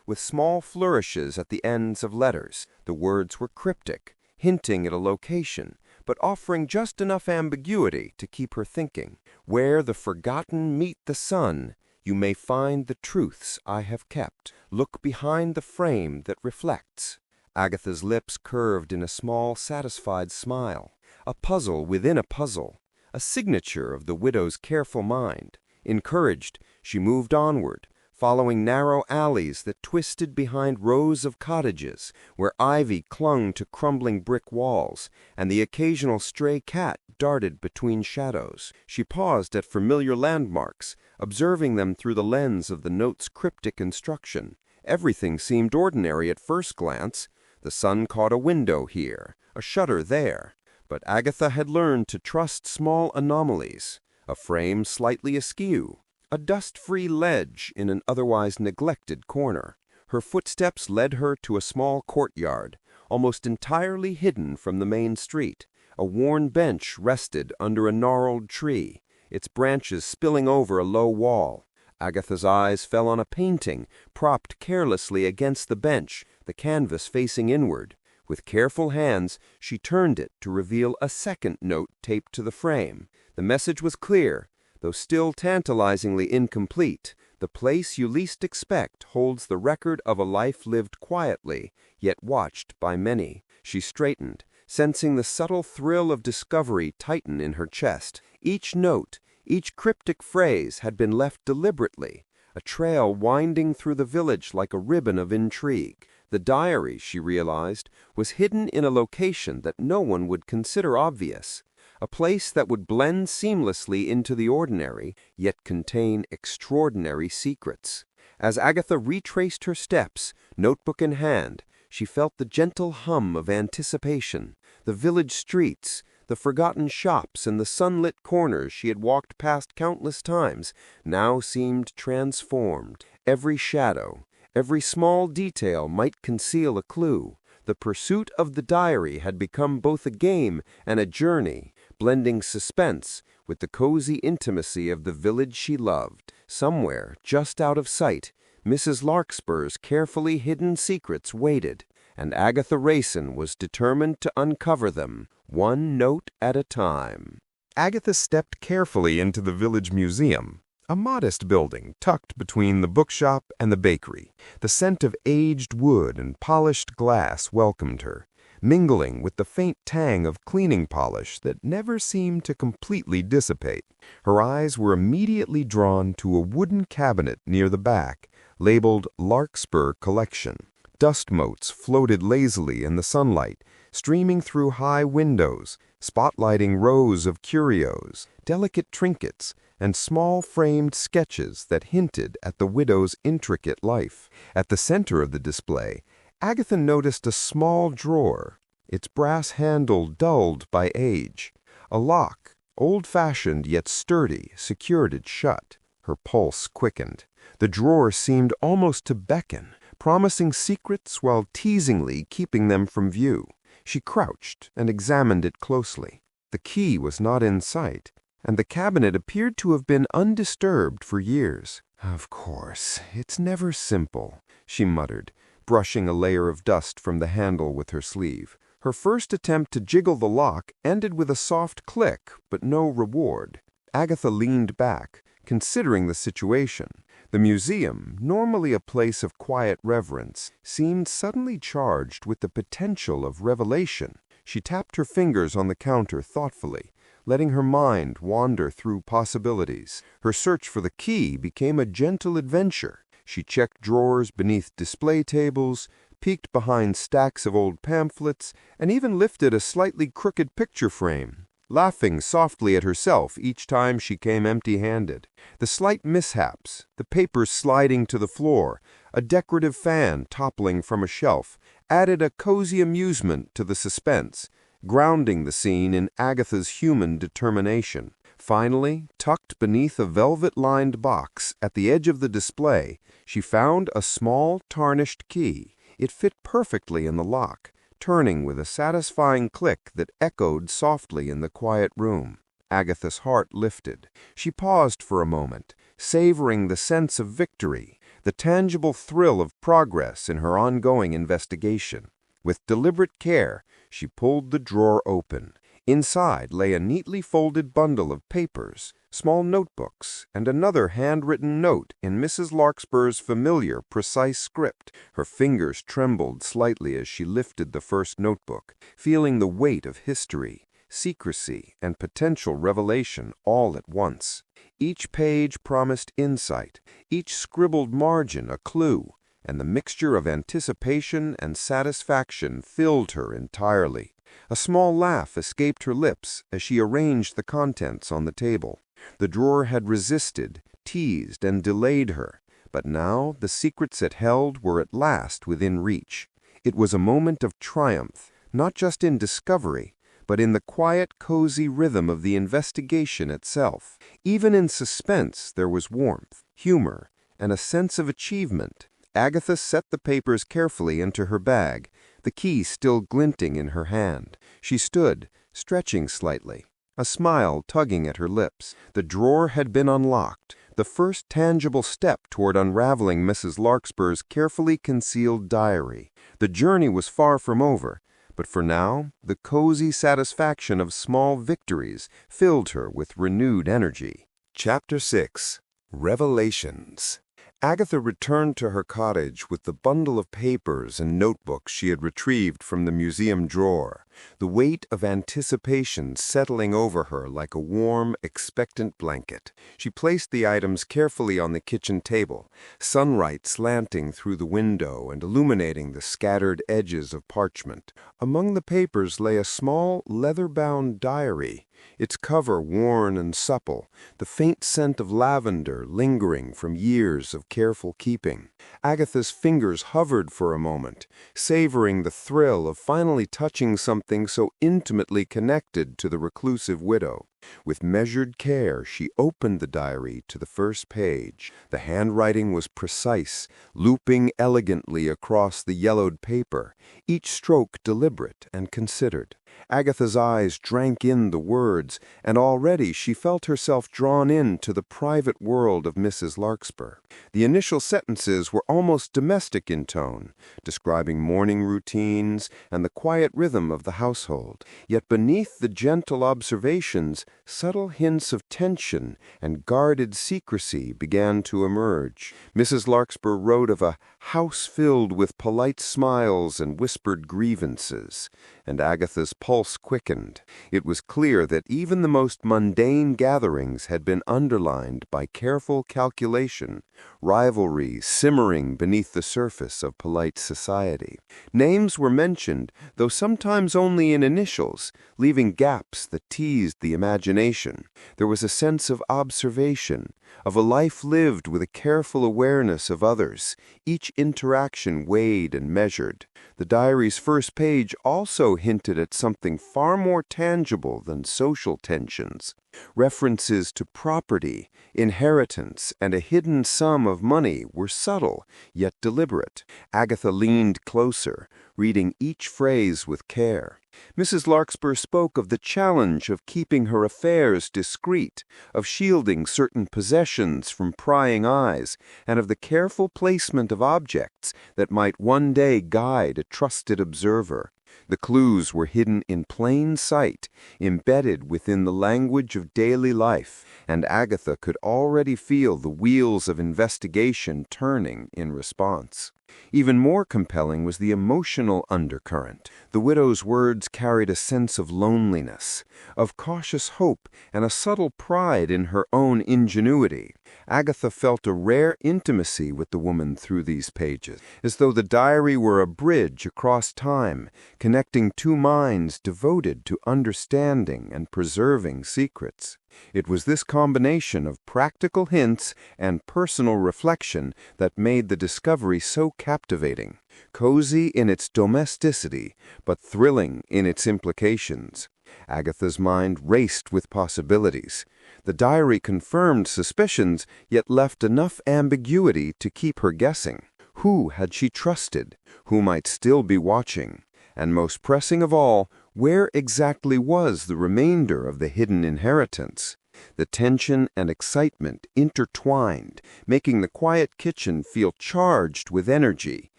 with small flourishes at the ends of letters. The words were cryptic, hinting at a location, but offering just enough ambiguity to keep her thinking. Where the forgotten meet the sun, you may find the truths I have kept. Look behind the frame that reflects. Agatha's lips curved in a small, satisfied smile. A puzzle within a puzzle, a signature of the widow's careful mind. Encouraged, she moved onward, following narrow alleys that twisted behind rows of cottages where ivy clung to crumbling brick walls, and the occasional stray cat darted between shadows. She paused at familiar landmarks, observing them through the lens of the note's cryptic instruction. Everything seemed ordinary at first glance. The sun caught a window here, a shutter there. But Agatha had learned to trust small anomalies, a frame slightly askew, a dust-free ledge in an otherwise neglected corner. Her footsteps led her to a small courtyard, almost entirely hidden from the main street. A worn bench rested under a gnarled tree, its branches spilling over a low wall. Agatha's eyes fell on a painting propped carelessly against the bench, the canvas facing inward. With careful hands, she turned it to reveal a second note taped to the frame. The message was clear, though still tantalizingly incomplete. The place you least expect holds the record of a life lived quietly, yet watched by many. She straightened, sensing the subtle thrill of discovery tighten in her chest. Each note, each cryptic phrase had been left deliberately, a trail winding through the village like a ribbon of intrigue. The diary, she realized, was hidden in a location that no one would consider obvious, a place that would blend seamlessly into the ordinary, yet contain extraordinary secrets. As Agatha retraced her steps, notebook in hand, she felt the gentle hum of anticipation. The village streets, the forgotten shops and the sunlit corners she had walked past countless times, now seemed transformed. Every shadow, every small detail might conceal a clue. The pursuit of the diary had become both a game and a journey, blending suspense with the cozy intimacy of the village she loved. Somewhere, just out of sight, Mrs. Larkspur's carefully hidden secrets waited, and Agatha Raisin was determined to uncover them, one note at a time. Agatha stepped carefully into the village museum, a modest building tucked between the bookshop and the bakery. The scent of aged wood and polished glass welcomed her, mingling with the faint tang of cleaning polish that never seemed to completely dissipate. Her eyes were immediately drawn to a wooden cabinet near the back, labeled Larkspur Collection. Dust motes floated lazily in the sunlight, streaming through high windows, spotlighting rows of curios, delicate trinkets, and small framed sketches that hinted at the widow's intricate life. At the center of the display, Agatha noticed a small drawer, its brass handle dulled by age. A lock, old-fashioned yet sturdy, secured it shut. Her pulse quickened. The drawer seemed almost to beckon, promising secrets while teasingly keeping them from view. She crouched and examined it closely. The key was not in sight, and the cabinet appeared to have been undisturbed for years. "Of course, it's never simple," she muttered, brushing a layer of dust from the handle with her sleeve. Her first attempt to jiggle the lock ended with a soft click, but no reward. Agatha leaned back, considering the situation. The museum, normally a place of quiet reverence, seemed suddenly charged with the potential of revelation. She tapped her fingers on the counter thoughtfully, letting her mind wander through possibilities. Her search for the key became a gentle adventure. She checked drawers beneath display tables, peeked behind stacks of old pamphlets, and even lifted a slightly crooked picture frame, laughing softly at herself each time she came empty-handed. The slight mishaps, the papers sliding to the floor, a decorative fan toppling from a shelf, added a cozy amusement to the suspense, grounding the scene in Agatha's human determination. Finally, tucked beneath a velvet-lined box at the edge of the display, she found a small, tarnished key. It fit perfectly in the lock, turning with a satisfying click that echoed softly in the quiet room. Agatha's heart lifted. She paused for a moment, savoring the sense of victory, the tangible thrill of progress in her ongoing investigation. With deliberate care, she pulled the drawer open. Inside lay a neatly folded bundle of papers, small notebooks, and another handwritten note in Mrs. Larkspur's familiar, precise script. Her fingers trembled slightly as she lifted the first notebook, feeling the weight of history, secrecy, and potential revelation all at once. Each page promised insight, each scribbled margin a clue, and the mixture of anticipation and satisfaction filled her entirely. A small laugh escaped her lips as she arranged the contents on the table. The drawer had resisted, teased, and delayed her, but now the secrets it held were at last within reach. It was a moment of triumph, not just in discovery, but in the quiet, cozy rhythm of the investigation itself. Even in suspense there was warmth, humor, and a sense of achievement. Agatha set the papers carefully into her bag, the key still glinting in her hand. She stood, stretching slightly, a smile tugging at her lips. The drawer had been unlocked, the first tangible step toward unraveling Mrs. Larkspur's carefully concealed diary. The journey was far from over, but for now, the cozy satisfaction of small victories filled her with renewed energy. Chapter 6. Revelations. Agatha returned to her cottage with the bundle of papers and notebooks she had retrieved from the museum drawer, the weight of anticipation settling over her like a warm, expectant blanket. She placed the items carefully on the kitchen table, sunlight slanting through the window and illuminating the scattered edges of parchment. Among the papers lay a small, leather-bound diary, its cover worn and supple, the faint scent of lavender lingering from years of careful keeping. Agatha's fingers hovered for a moment, savoring the thrill of finally touching something so intimately connected to the reclusive widow. With measured care, she opened the diary to the first page. The handwriting was precise, looping elegantly across the yellowed paper, each stroke deliberate and considered. Agatha's eyes drank in the words, and already she felt herself drawn into the private world of Mrs. Larkspur. The initial sentences were almost domestic in tone, describing morning routines and the quiet rhythm of the household. Yet beneath the gentle observations, subtle hints of tension and guarded secrecy began to emerge. Mrs. Larkspur wrote of a house filled with polite smiles and whispered grievances, and Agatha's pulse quickened. It was clear that even the most mundane gatherings had been underlined by careful calculation, rivalry simmering beneath the surface of polite society. Names were mentioned, though sometimes only in initials, leaving gaps that teased the imagination. There was a sense of observation, of a life lived with a careful awareness of others, each interaction weighed and measured. The diary's first page also hinted at something far more tangible than social tensions. References to property, inheritance, and a hidden sum of money were subtle, yet deliberate. Agatha leaned closer, reading each phrase with care. Mrs. Larkspur spoke of the challenge of keeping her affairs discreet, of shielding certain possessions from prying eyes, and of the careful placement of objects that might one day guide a trusted observer. The clues were hidden in plain sight, embedded within the language of daily life, and Agatha could already feel the wheels of investigation turning in response. Even more compelling was the emotional undercurrent. The widow's words carried a sense of loneliness, of cautious hope, and a subtle pride in her own ingenuity. Agatha felt a rare intimacy with the woman through these pages, as though the diary were a bridge across time, connecting two minds devoted to understanding and preserving secrets. It was this combination of practical hints and personal reflection that made the discovery so captivating, cozy in its domesticity, but thrilling in its implications. Agatha's mind raced with possibilities. The diary confirmed suspicions, yet left enough ambiguity to keep her guessing. Who had she trusted? Who might still be watching? And most pressing of all, where exactly was the remainder of the hidden inheritance? The tension and excitement intertwined, making the quiet kitchen feel charged with energy,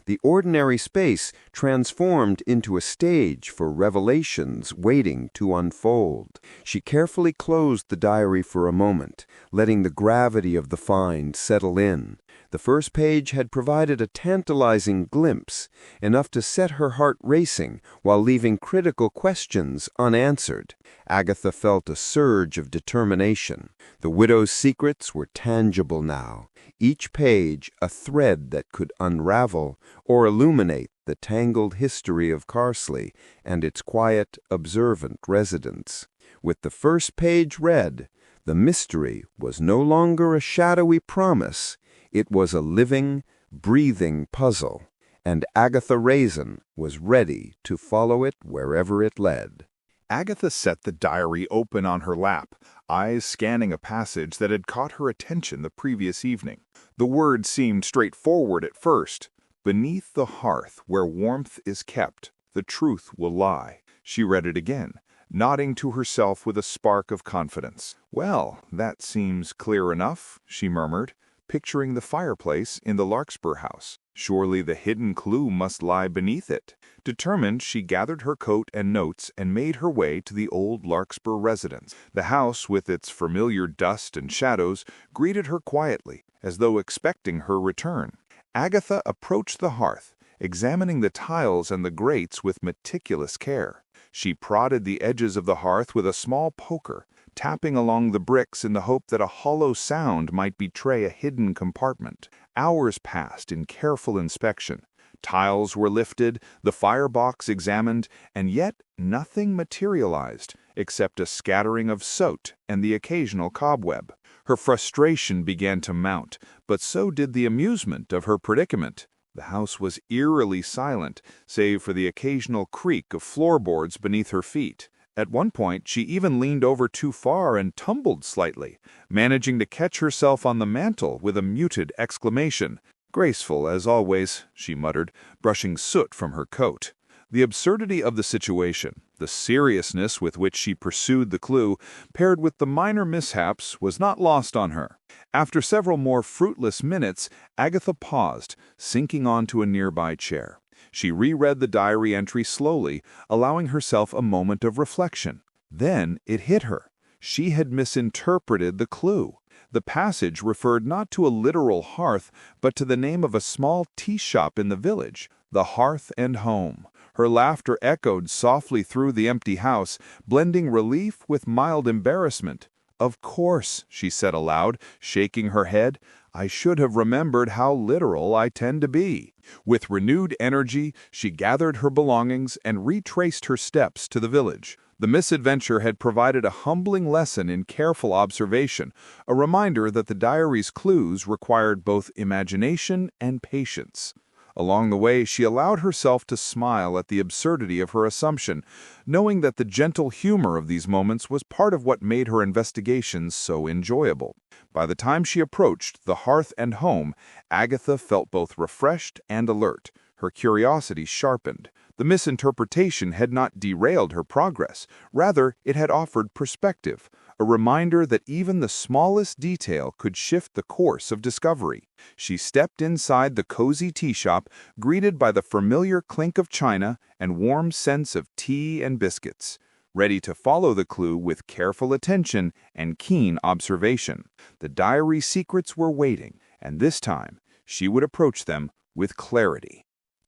the ordinary space transformed into a stage for revelations waiting to unfold. She carefully closed the diary for a moment, letting the gravity of the find settle in. The first page had provided a tantalizing glimpse, enough to set her heart racing while leaving critical questions unanswered. Agatha felt a surge of determination. The widow's secrets were tangible now, each page a thread that could unravel or illuminate the tangled history of Carsley and its quiet, observant residents. With the first page read, the mystery was no longer a shadowy promise. It was a living, breathing puzzle, and Agatha Raisin was ready to follow it wherever it led. Agatha set the diary open on her lap, eyes scanning a passage that had caught her attention the previous evening. The words seemed straightforward at first. Beneath the hearth where warmth is kept, the truth will lie. She read it again, nodding to herself with a spark of confidence. Well, that seems clear enough, she murmured. picturing the fireplace in the Larkspur house. Surely the hidden clue must lie beneath it. Determined, she gathered her coat and notes and made her way to the old Larkspur residence. The house, with its familiar dust and shadows, greeted her quietly, as though expecting her return. Agatha approached the hearth, examining the tiles and the grates with meticulous care. She prodded the edges of the hearth with a small poker, tapping along the bricks in the hope that a hollow sound might betray a hidden compartment. Hours passed in careful inspection. Tiles were lifted, the firebox examined, and yet nothing materialized, except a scattering of soot and the occasional cobweb. Her frustration began to mount, but so did the amusement of her predicament. The house was eerily silent, save for the occasional creak of floorboards beneath her feet. At one point, she even leaned over too far and tumbled slightly, managing to catch herself on the mantel with a muted exclamation. "Graceful, as always," she muttered, brushing soot from her coat. The absurdity of the situation, the seriousness with which she pursued the clue, paired with the minor mishaps, was not lost on her. After several more fruitless minutes, Agatha paused, sinking onto a nearby chair. She reread the diary entry slowly, allowing herself a moment of reflection. Then it hit her. She had misinterpreted the clue. The passage referred not to a literal hearth, but to the name of a small tea shop in the village, the Hearth and Home. Her laughter echoed softly through the empty house, blending relief with mild embarrassment. "Of course," she said aloud, shaking her head, "I should have remembered how literal I tend to be." With renewed energy, she gathered her belongings and retraced her steps to the village. The misadventure had provided a humbling lesson in careful observation, a reminder that the diary's clues required both imagination and patience. Along the way, she allowed herself to smile at the absurdity of her assumption, knowing that the gentle humor of these moments was part of what made her investigations so enjoyable. By the time she approached the Hearth and Home, Agatha felt both refreshed and alert, her curiosity sharpened. The misinterpretation had not derailed her progress. Rather, it had offered perspective, a reminder that even the smallest detail could shift the course of discovery. She stepped inside the cozy tea shop, greeted by the familiar clink of china and warm scents of tea and biscuits, ready to follow the clue with careful attention and keen observation. The diary secrets were waiting, and this time she would approach them with clarity.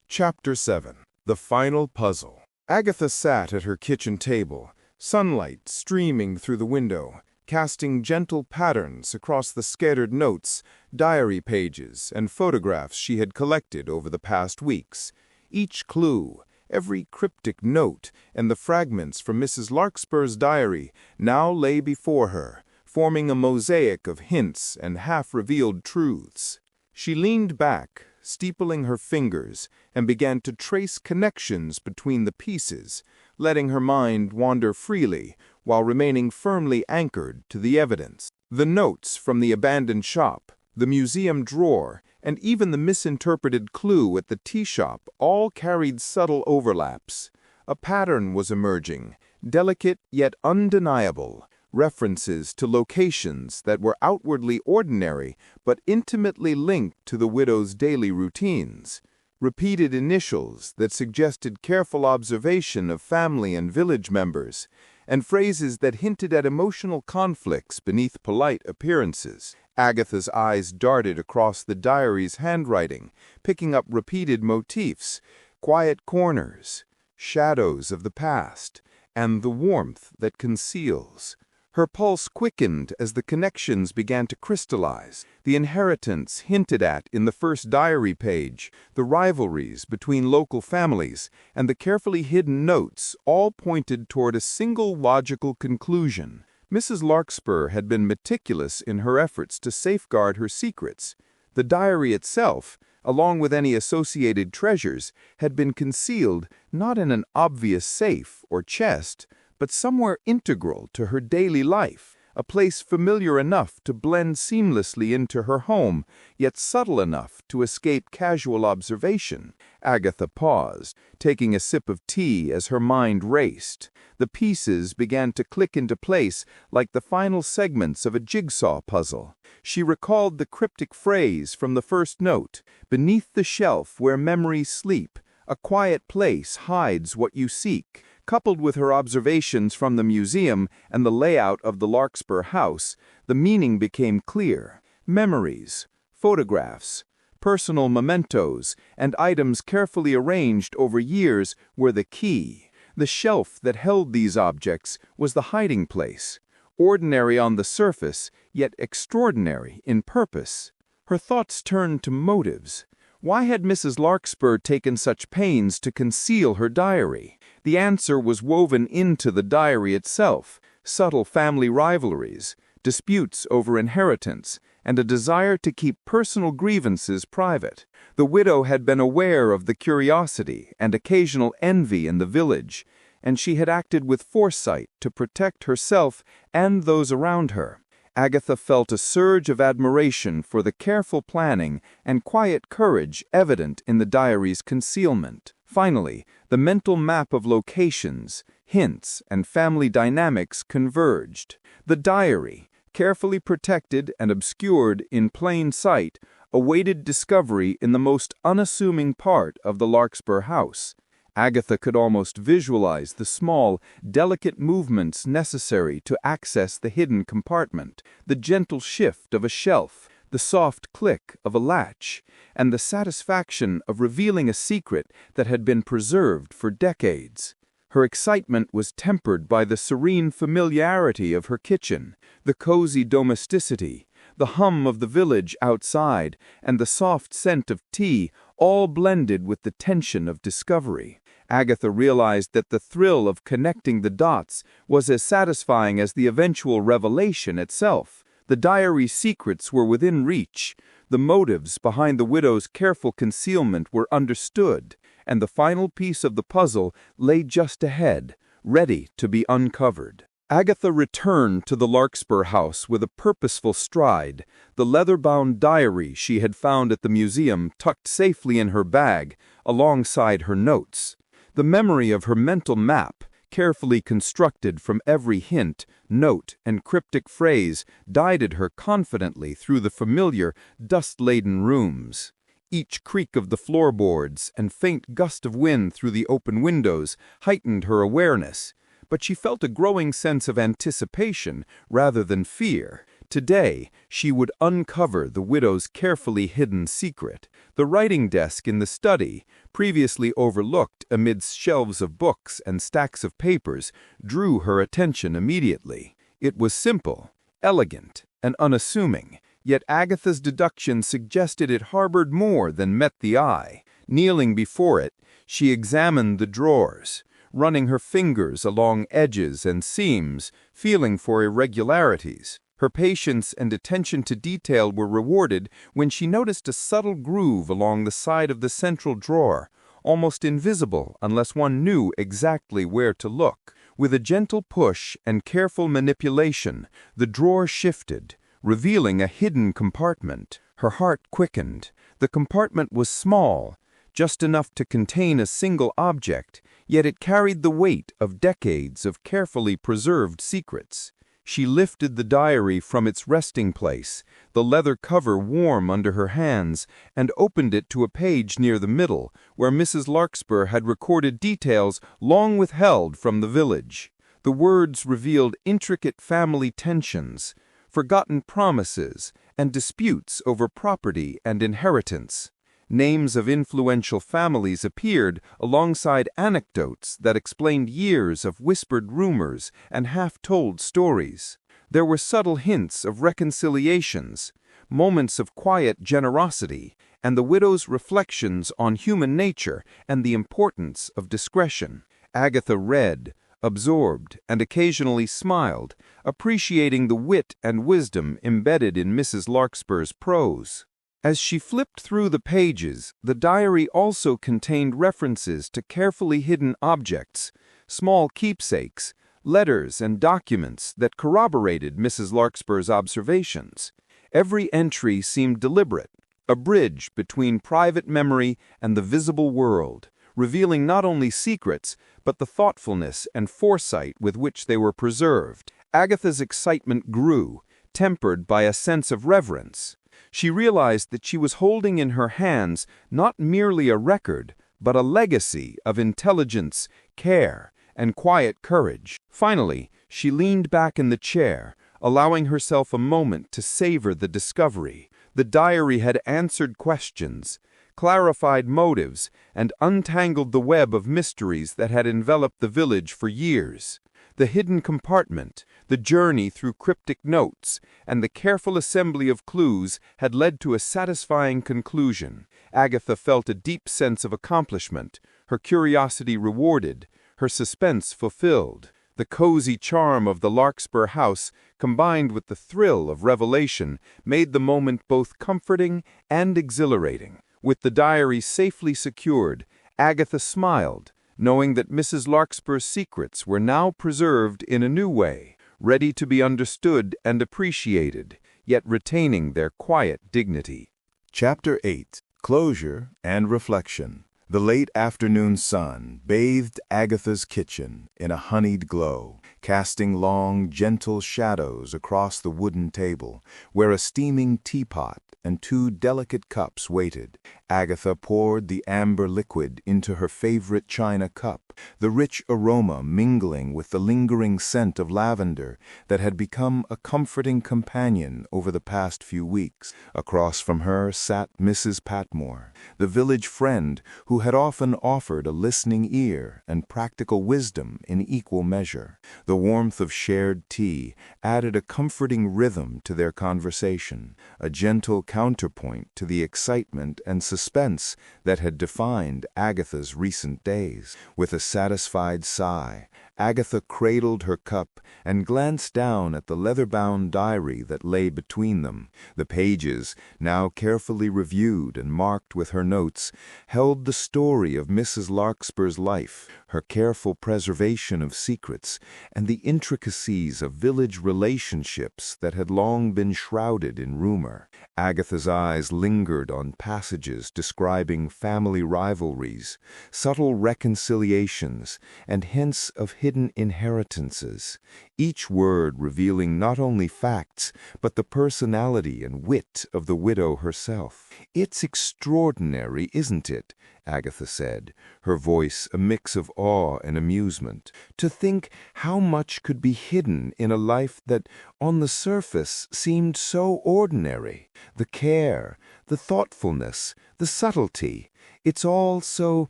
Chapter 7. The Final Puzzle. Agatha sat at her kitchen table, sunlight streaming through the window, casting gentle patterns across the scattered notes, diary pages, and photographs she had collected over the past weeks. Each clue, every cryptic note, and the fragments from Mrs. Larkspur's diary now lay before her, forming a mosaic of hints and half-revealed truths. She leaned back, steepling her fingers, and began to trace connections between the pieces, letting her mind wander freely while remaining firmly anchored to the evidence. The notes from the abandoned shop, the museum drawer, and even the misinterpreted clue at the tea shop all carried subtle overlaps. A pattern was emerging, delicate yet undeniable. References to locations that were outwardly ordinary but intimately linked to the widow's daily routines. Repeated initials that suggested careful observation of family and village members, and phrases that hinted at emotional conflicts beneath polite appearances. Agatha's eyes darted across the diary's handwriting, picking up repeated motifs, quiet corners, shadows of the past, and the warmth that conceals. Her pulse quickened as the connections began to crystallize. The inheritance hinted at in the first diary page, the rivalries between local families, and the carefully hidden notes all pointed toward a single logical conclusion. Mrs. Larkspur had been meticulous in her efforts to safeguard her secrets. The diary itself, along with any associated treasures, had been concealed not in an obvious safe or chest, but somewhere integral to her daily life, a place familiar enough to blend seamlessly into her home, yet subtle enough to escape casual observation. Agatha paused, taking a sip of tea as her mind raced. The pieces began to click into place like the final segments of a jigsaw puzzle. She recalled the cryptic phrase from the first note, "Beneath the shelf where memories sleep, a quiet place hides what you seek." Coupled with her observations from the museum and the layout of the Larkspur house, the meaning became clear. Memories, photographs, personal mementos, and items carefully arranged over years were the key. The shelf that held these objects was the hiding place, ordinary on the surface, yet extraordinary in purpose. Her thoughts turned to motives. Why had Mrs. Larkspur taken such pains to conceal her diary? The answer was woven into the diary itself: subtle family rivalries, disputes over inheritance, and a desire to keep personal grievances private. The widow had been aware of the curiosity and occasional envy in the village, and she had acted with foresight to protect herself and those around her. Agatha felt a surge of admiration for the careful planning and quiet courage evident in the diary's concealment. Finally, the mental map of locations, hints, and family dynamics converged. The diary, carefully protected and obscured in plain sight, awaited discovery in the most unassuming part of the Larkspur house. Agatha could almost visualize the small, delicate movements necessary to access the hidden compartment, the gentle shift of a shelf, the soft click of a latch, and the satisfaction of revealing a secret that had been preserved for decades. Her excitement was tempered by the serene familiarity of her kitchen, the cozy domesticity, the hum of the village outside, and the soft scent of tea, all blended with the tension of discovery. Agatha realized that the thrill of connecting the dots was as satisfying as the eventual revelation itself. The diary's secrets were within reach, the motives behind the widow's careful concealment were understood, and the final piece of the puzzle lay just ahead, ready to be uncovered. Agatha returned to the Larkspur house with a purposeful stride, the leather-bound diary she had found at the museum tucked safely in her bag, alongside her notes. The memory of her mental map, carefully constructed from every hint, note, and cryptic phrase, guided her confidently through the familiar, dust-laden rooms. Each creak of the floorboards and faint gust of wind through the open windows heightened her awareness, but she felt a growing sense of anticipation rather than fear. Today, she would uncover the widow's carefully hidden secret. The writing desk in the study, previously overlooked amidst shelves of books and stacks of papers, drew her attention immediately. It was simple, elegant, and unassuming, yet Agatha's deduction suggested it harbored more than met the eye. Kneeling before it, she examined the drawers, running her fingers along edges and seams, feeling for irregularities. Her patience and attention to detail were rewarded when she noticed a subtle groove along the side of the central drawer, almost invisible unless one knew exactly where to look. With a gentle push and careful manipulation, the drawer shifted, revealing a hidden compartment. Her heart quickened. The compartment was small, just enough to contain a single object, yet it carried the weight of decades of carefully preserved secrets. She lifted the diary from its resting place, the leather cover warm under her hands, and opened it to a page near the middle, where Mrs. Larkspur had recorded details long withheld from the village. The words revealed intricate family tensions, forgotten promises, and disputes over property and inheritance. Names of influential families appeared alongside anecdotes that explained years of whispered rumors and half-told stories. There were subtle hints of reconciliations, moments of quiet generosity, and the widow's reflections on human nature and the importance of discretion. Agatha read, absorbed, and occasionally smiled, appreciating the wit and wisdom embedded in Mrs. Larkspur's prose. As she flipped through the pages, the diary also contained references to carefully hidden objects, small keepsakes, letters and documents that corroborated Mrs. Larkspur's observations. Every entry seemed deliberate, a bridge between private memory and the visible world, revealing not only secrets, but the thoughtfulness and foresight with which they were preserved. Agatha's excitement grew, tempered by a sense of reverence. She realized that she was holding in her hands not merely a record, but a legacy of intelligence, care, and quiet courage. Finally, she leaned back in the chair, allowing herself a moment to savor the discovery. The diary had answered questions, clarified motives, and untangled the web of mysteries that had enveloped the village for years. The hidden compartment, the journey through cryptic notes, and the careful assembly of clues had led to a satisfying conclusion. Agatha felt a deep sense of accomplishment, her curiosity rewarded, her suspense fulfilled. The cozy charm of the Larkspur house, combined with the thrill of revelation, made the moment both comforting and exhilarating. With the diary safely secured, Agatha smiled, knowing that Mrs. Larkspur's secrets were now preserved in a new way, ready to be understood and appreciated, yet retaining their quiet dignity. Chapter 8. Closure and Reflection. The late afternoon sun bathed Agatha's kitchen in a honeyed glow, casting long, gentle shadows across the wooden table, where a steaming teapot and 2 delicate cups waited. Agatha poured the amber liquid into her favorite china cup, the rich aroma mingling with the lingering scent of lavender that had become a comforting companion over the past few weeks. Across from her sat Mrs. Patmore, the village friend who had often offered a listening ear and practical wisdom in equal measure. The warmth of shared tea added a comforting rhythm to their conversation, a gentle counterpoint to the excitement and suspense that had defined Agatha's recent days. With a satisfied sigh, Agatha cradled her cup and glanced down at the leather-bound diary that lay between them. The pages, now carefully reviewed and marked with her notes, held the story of Mrs. Larkspur's life, her careful preservation of secrets, and the intricacies of village relationships that had long been shrouded in rumor. Agatha's eyes lingered on passages describing family rivalries, subtle reconciliations, and hints of hidden inheritances, each word revealing not only facts, but the personality and wit of the widow herself. "It's extraordinary, isn't it?" Agatha said, her voice a mix of awe and amusement. "To think how much could be hidden in a life that, on the surface, seemed so ordinary. The care, the thoughtfulness, the subtlety, it's all so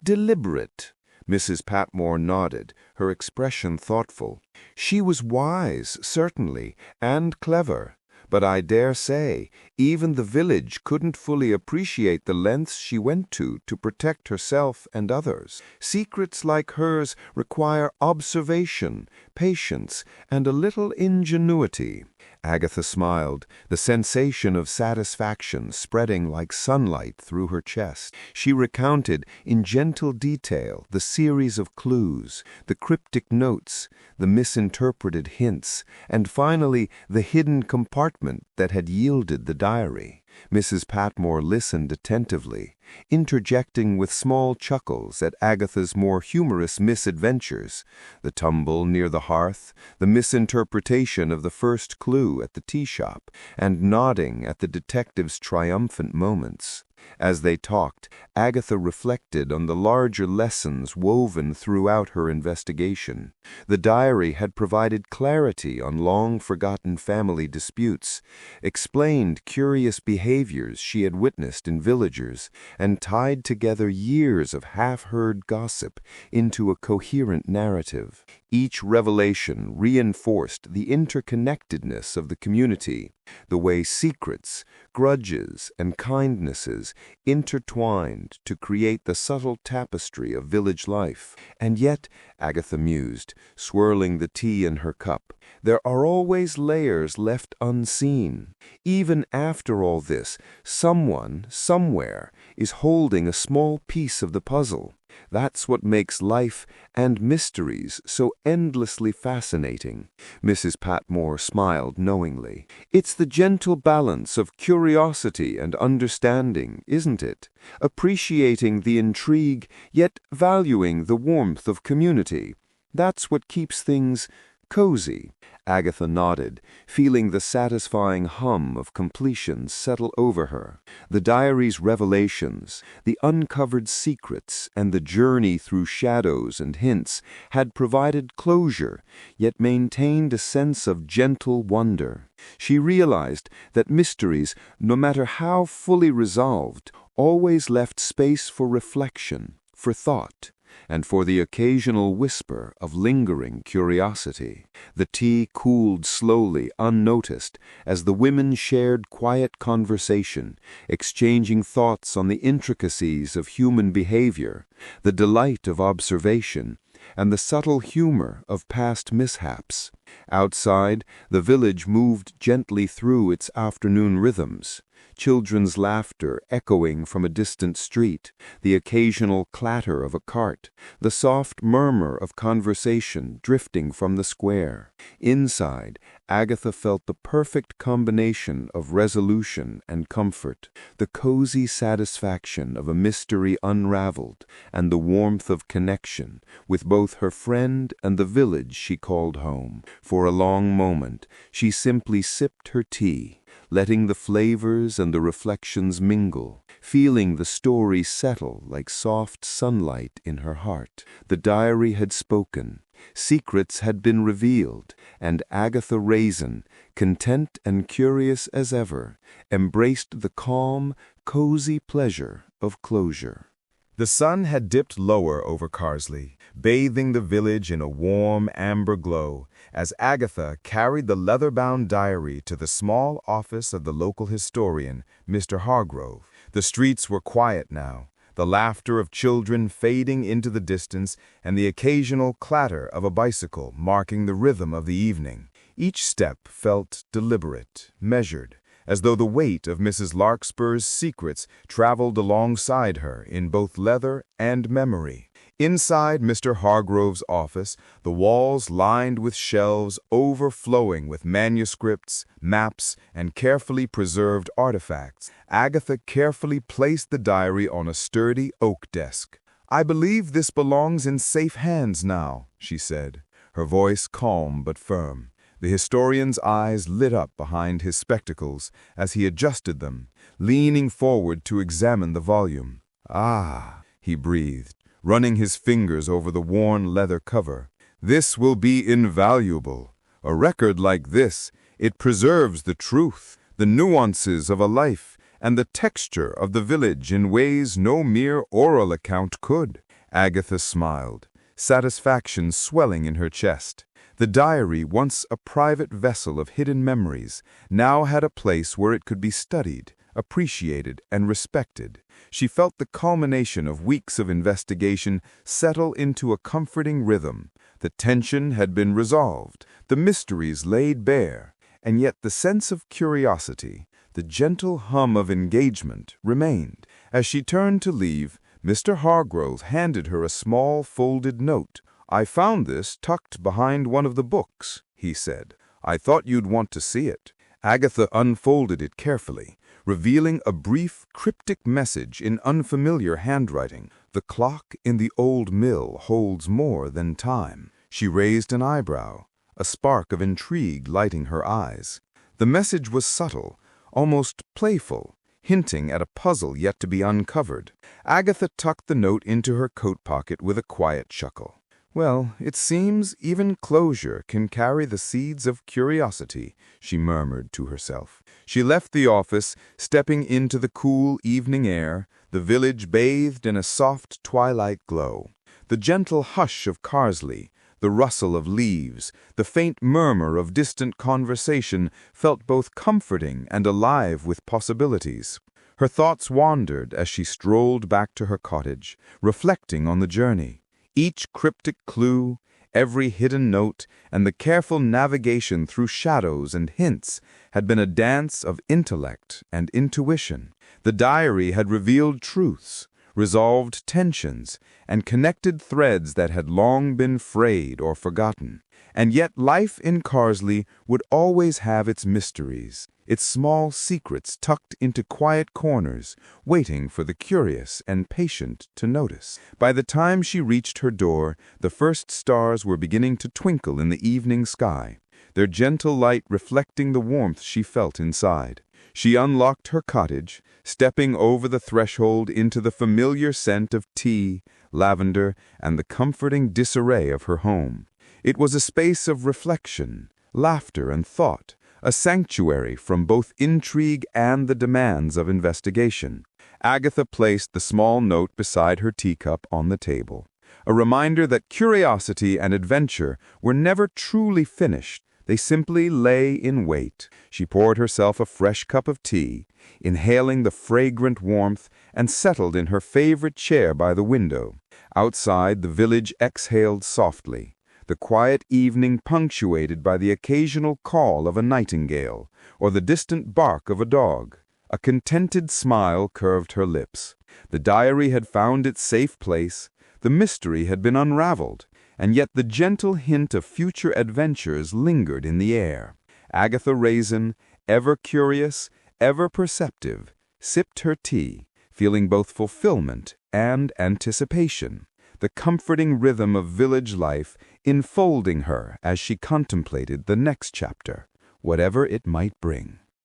deliberate." Mrs. Patmore nodded, her expression thoughtful. "She was wise, certainly, and clever. But I dare say, even the village couldn't fully appreciate the lengths she went to protect herself and others. Secrets like hers require observation, patience, and a little ingenuity." Agatha smiled, the sensation of satisfaction spreading like sunlight through her chest. She recounted in gentle detail the series of clues, the cryptic notes, the misinterpreted hints, and finally the hidden compartment that had yielded the diary. Mrs. Patmore listened attentively, interjecting with small chuckles at Agatha's more humorous misadventures, the tumble near the hearth, the misinterpretation of the first clue at the tea shop, and nodding at the detective's triumphant moments. As they talked, Agatha reflected on the larger lessons woven throughout her investigation. The diary had provided clarity on long-forgotten family disputes, explained curious behaviors she had witnessed in villagers, and tied together years of half-heard gossip into a coherent narrative. Each revelation reinforced the interconnectedness of the community, the way secrets, grudges, and kindnesses intertwined to create the subtle tapestry of village life. And yet, Agatha mused, swirling the tea in her cup, there are always layers left unseen. Even after all this, someone, somewhere, is holding a small piece of the puzzle. That's what makes life and mysteries so endlessly fascinating. Mrs. Patmore smiled knowingly. It's the gentle balance of curiosity and understanding, isn't it? Appreciating the intrigue, yet valuing the warmth of community. That's what keeps things cozy. Agatha nodded, feeling the satisfying hum of completion settle over her. The diary's revelations, the uncovered secrets, and the journey through shadows and hints had provided closure, yet maintained a sense of gentle wonder. She realized that mysteries, no matter how fully resolved, always left space for reflection, for thought, and for the occasional whisper of lingering curiosity. The tea cooled slowly, unnoticed, as the women shared quiet conversation, exchanging thoughts on the intricacies of human behavior, the delight of observation, and the subtle humor of past mishaps. Outside, the village moved gently through its afternoon rhythms, children's laughter echoing from a distant street, the occasional clatter of a cart, the soft murmur of conversation drifting from the square. Inside, Agatha felt the perfect combination of resolution and comfort, the cozy satisfaction of a mystery unraveled, and the warmth of connection with both her friend and the village she called home. For a long moment, she simply sipped her tea, letting the flavors and the reflections mingle, feeling the story settle like soft sunlight in her heart. The diary had spoken, secrets had been revealed, and Agatha Raisin, content and curious as ever, embraced the calm, cozy pleasure of closure. The sun had dipped lower over Carsley, bathing the village in a warm amber glow, as Agatha carried the leather-bound diary to the small office of the local historian, Mr. Hargrove. The streets were quiet now, the laughter of children fading into the distance and the occasional clatter of a bicycle marking the rhythm of the evening. Each step felt deliberate, measured, as though the weight of Mrs. Larkspur's secrets traveled alongside her in both leather and memory. Inside Mr. Hargrove's office, the walls lined with shelves overflowing with manuscripts, maps, and carefully preserved artifacts, Agatha carefully placed the diary on a sturdy oak desk. "I believe this belongs in safe hands now," she said, her voice calm but firm. The historian's eyes lit up behind his spectacles as he adjusted them, leaning forward to examine the volume. "Ah," he breathed, running his fingers over the worn leather cover. "This will be invaluable. A record like this, it preserves the truth, the nuances of a life, and the texture of the village in ways no mere oral account could." Agatha smiled, satisfaction swelling in her chest. The diary, once a private vessel of hidden memories, now had a place where it could be studied, appreciated, and respected. She felt the culmination of weeks of investigation settle into a comforting rhythm. The tension had been resolved, the mysteries laid bare, and yet the sense of curiosity, the gentle hum of engagement, remained. As she turned to leave, Mr. Hargrove handed her a small folded note. "I found this tucked behind one of the books," he said. "I thought you'd want to see it." Agatha unfolded it carefully, revealing a brief, cryptic message in unfamiliar handwriting. "The clock in the old mill holds more than time." She raised an eyebrow, a spark of intrigue lighting her eyes. The message was subtle, almost playful, hinting at a puzzle yet to be uncovered. Agatha tucked the note into her coat pocket with a quiet chuckle. "Well, it seems even closure can carry the seeds of curiosity," she murmured to herself. She left the office, stepping into the cool evening air, the village bathed in a soft twilight glow. The gentle hush of Carsley, the rustle of leaves, the faint murmur of distant conversation felt both comforting and alive with possibilities. Her thoughts wandered as she strolled back to her cottage, reflecting on the journey. Each cryptic clue, every hidden note, and the careful navigation through shadows and hints had been a dance of intellect and intuition. The diary had revealed truths, resolved tensions, and connected threads that had long been frayed or forgotten. And yet life in Carsley would always have its mysteries, its small secrets tucked into quiet corners, waiting for the curious and patient to notice. By the time she reached her door, the first stars were beginning to twinkle in the evening sky, their gentle light reflecting the warmth she felt inside. She unlocked her cottage, stepping over the threshold into the familiar scent of tea, lavender, and the comforting disarray of her home. It was a space of reflection, laughter, and thought, a sanctuary from both intrigue and the demands of investigation. Agatha placed the small note beside her teacup on the table, a reminder that curiosity and adventure were never truly finished. They simply lay in wait. She poured herself a fresh cup of tea, inhaling the fragrant warmth, and settled in her favorite chair by the window. Outside, the village exhaled softly, the quiet evening punctuated by the occasional call of a nightingale or the distant bark of a dog. A contented smile curved her lips. The diary had found its safe place, the mystery had been unraveled, and yet the gentle hint of future adventures lingered in the air. Agatha Raisin, ever curious, ever perceptive, sipped her tea, feeling both fulfillment and anticipation, the comforting rhythm of village life enfolding her as she contemplated the next chapter, whatever it might bring.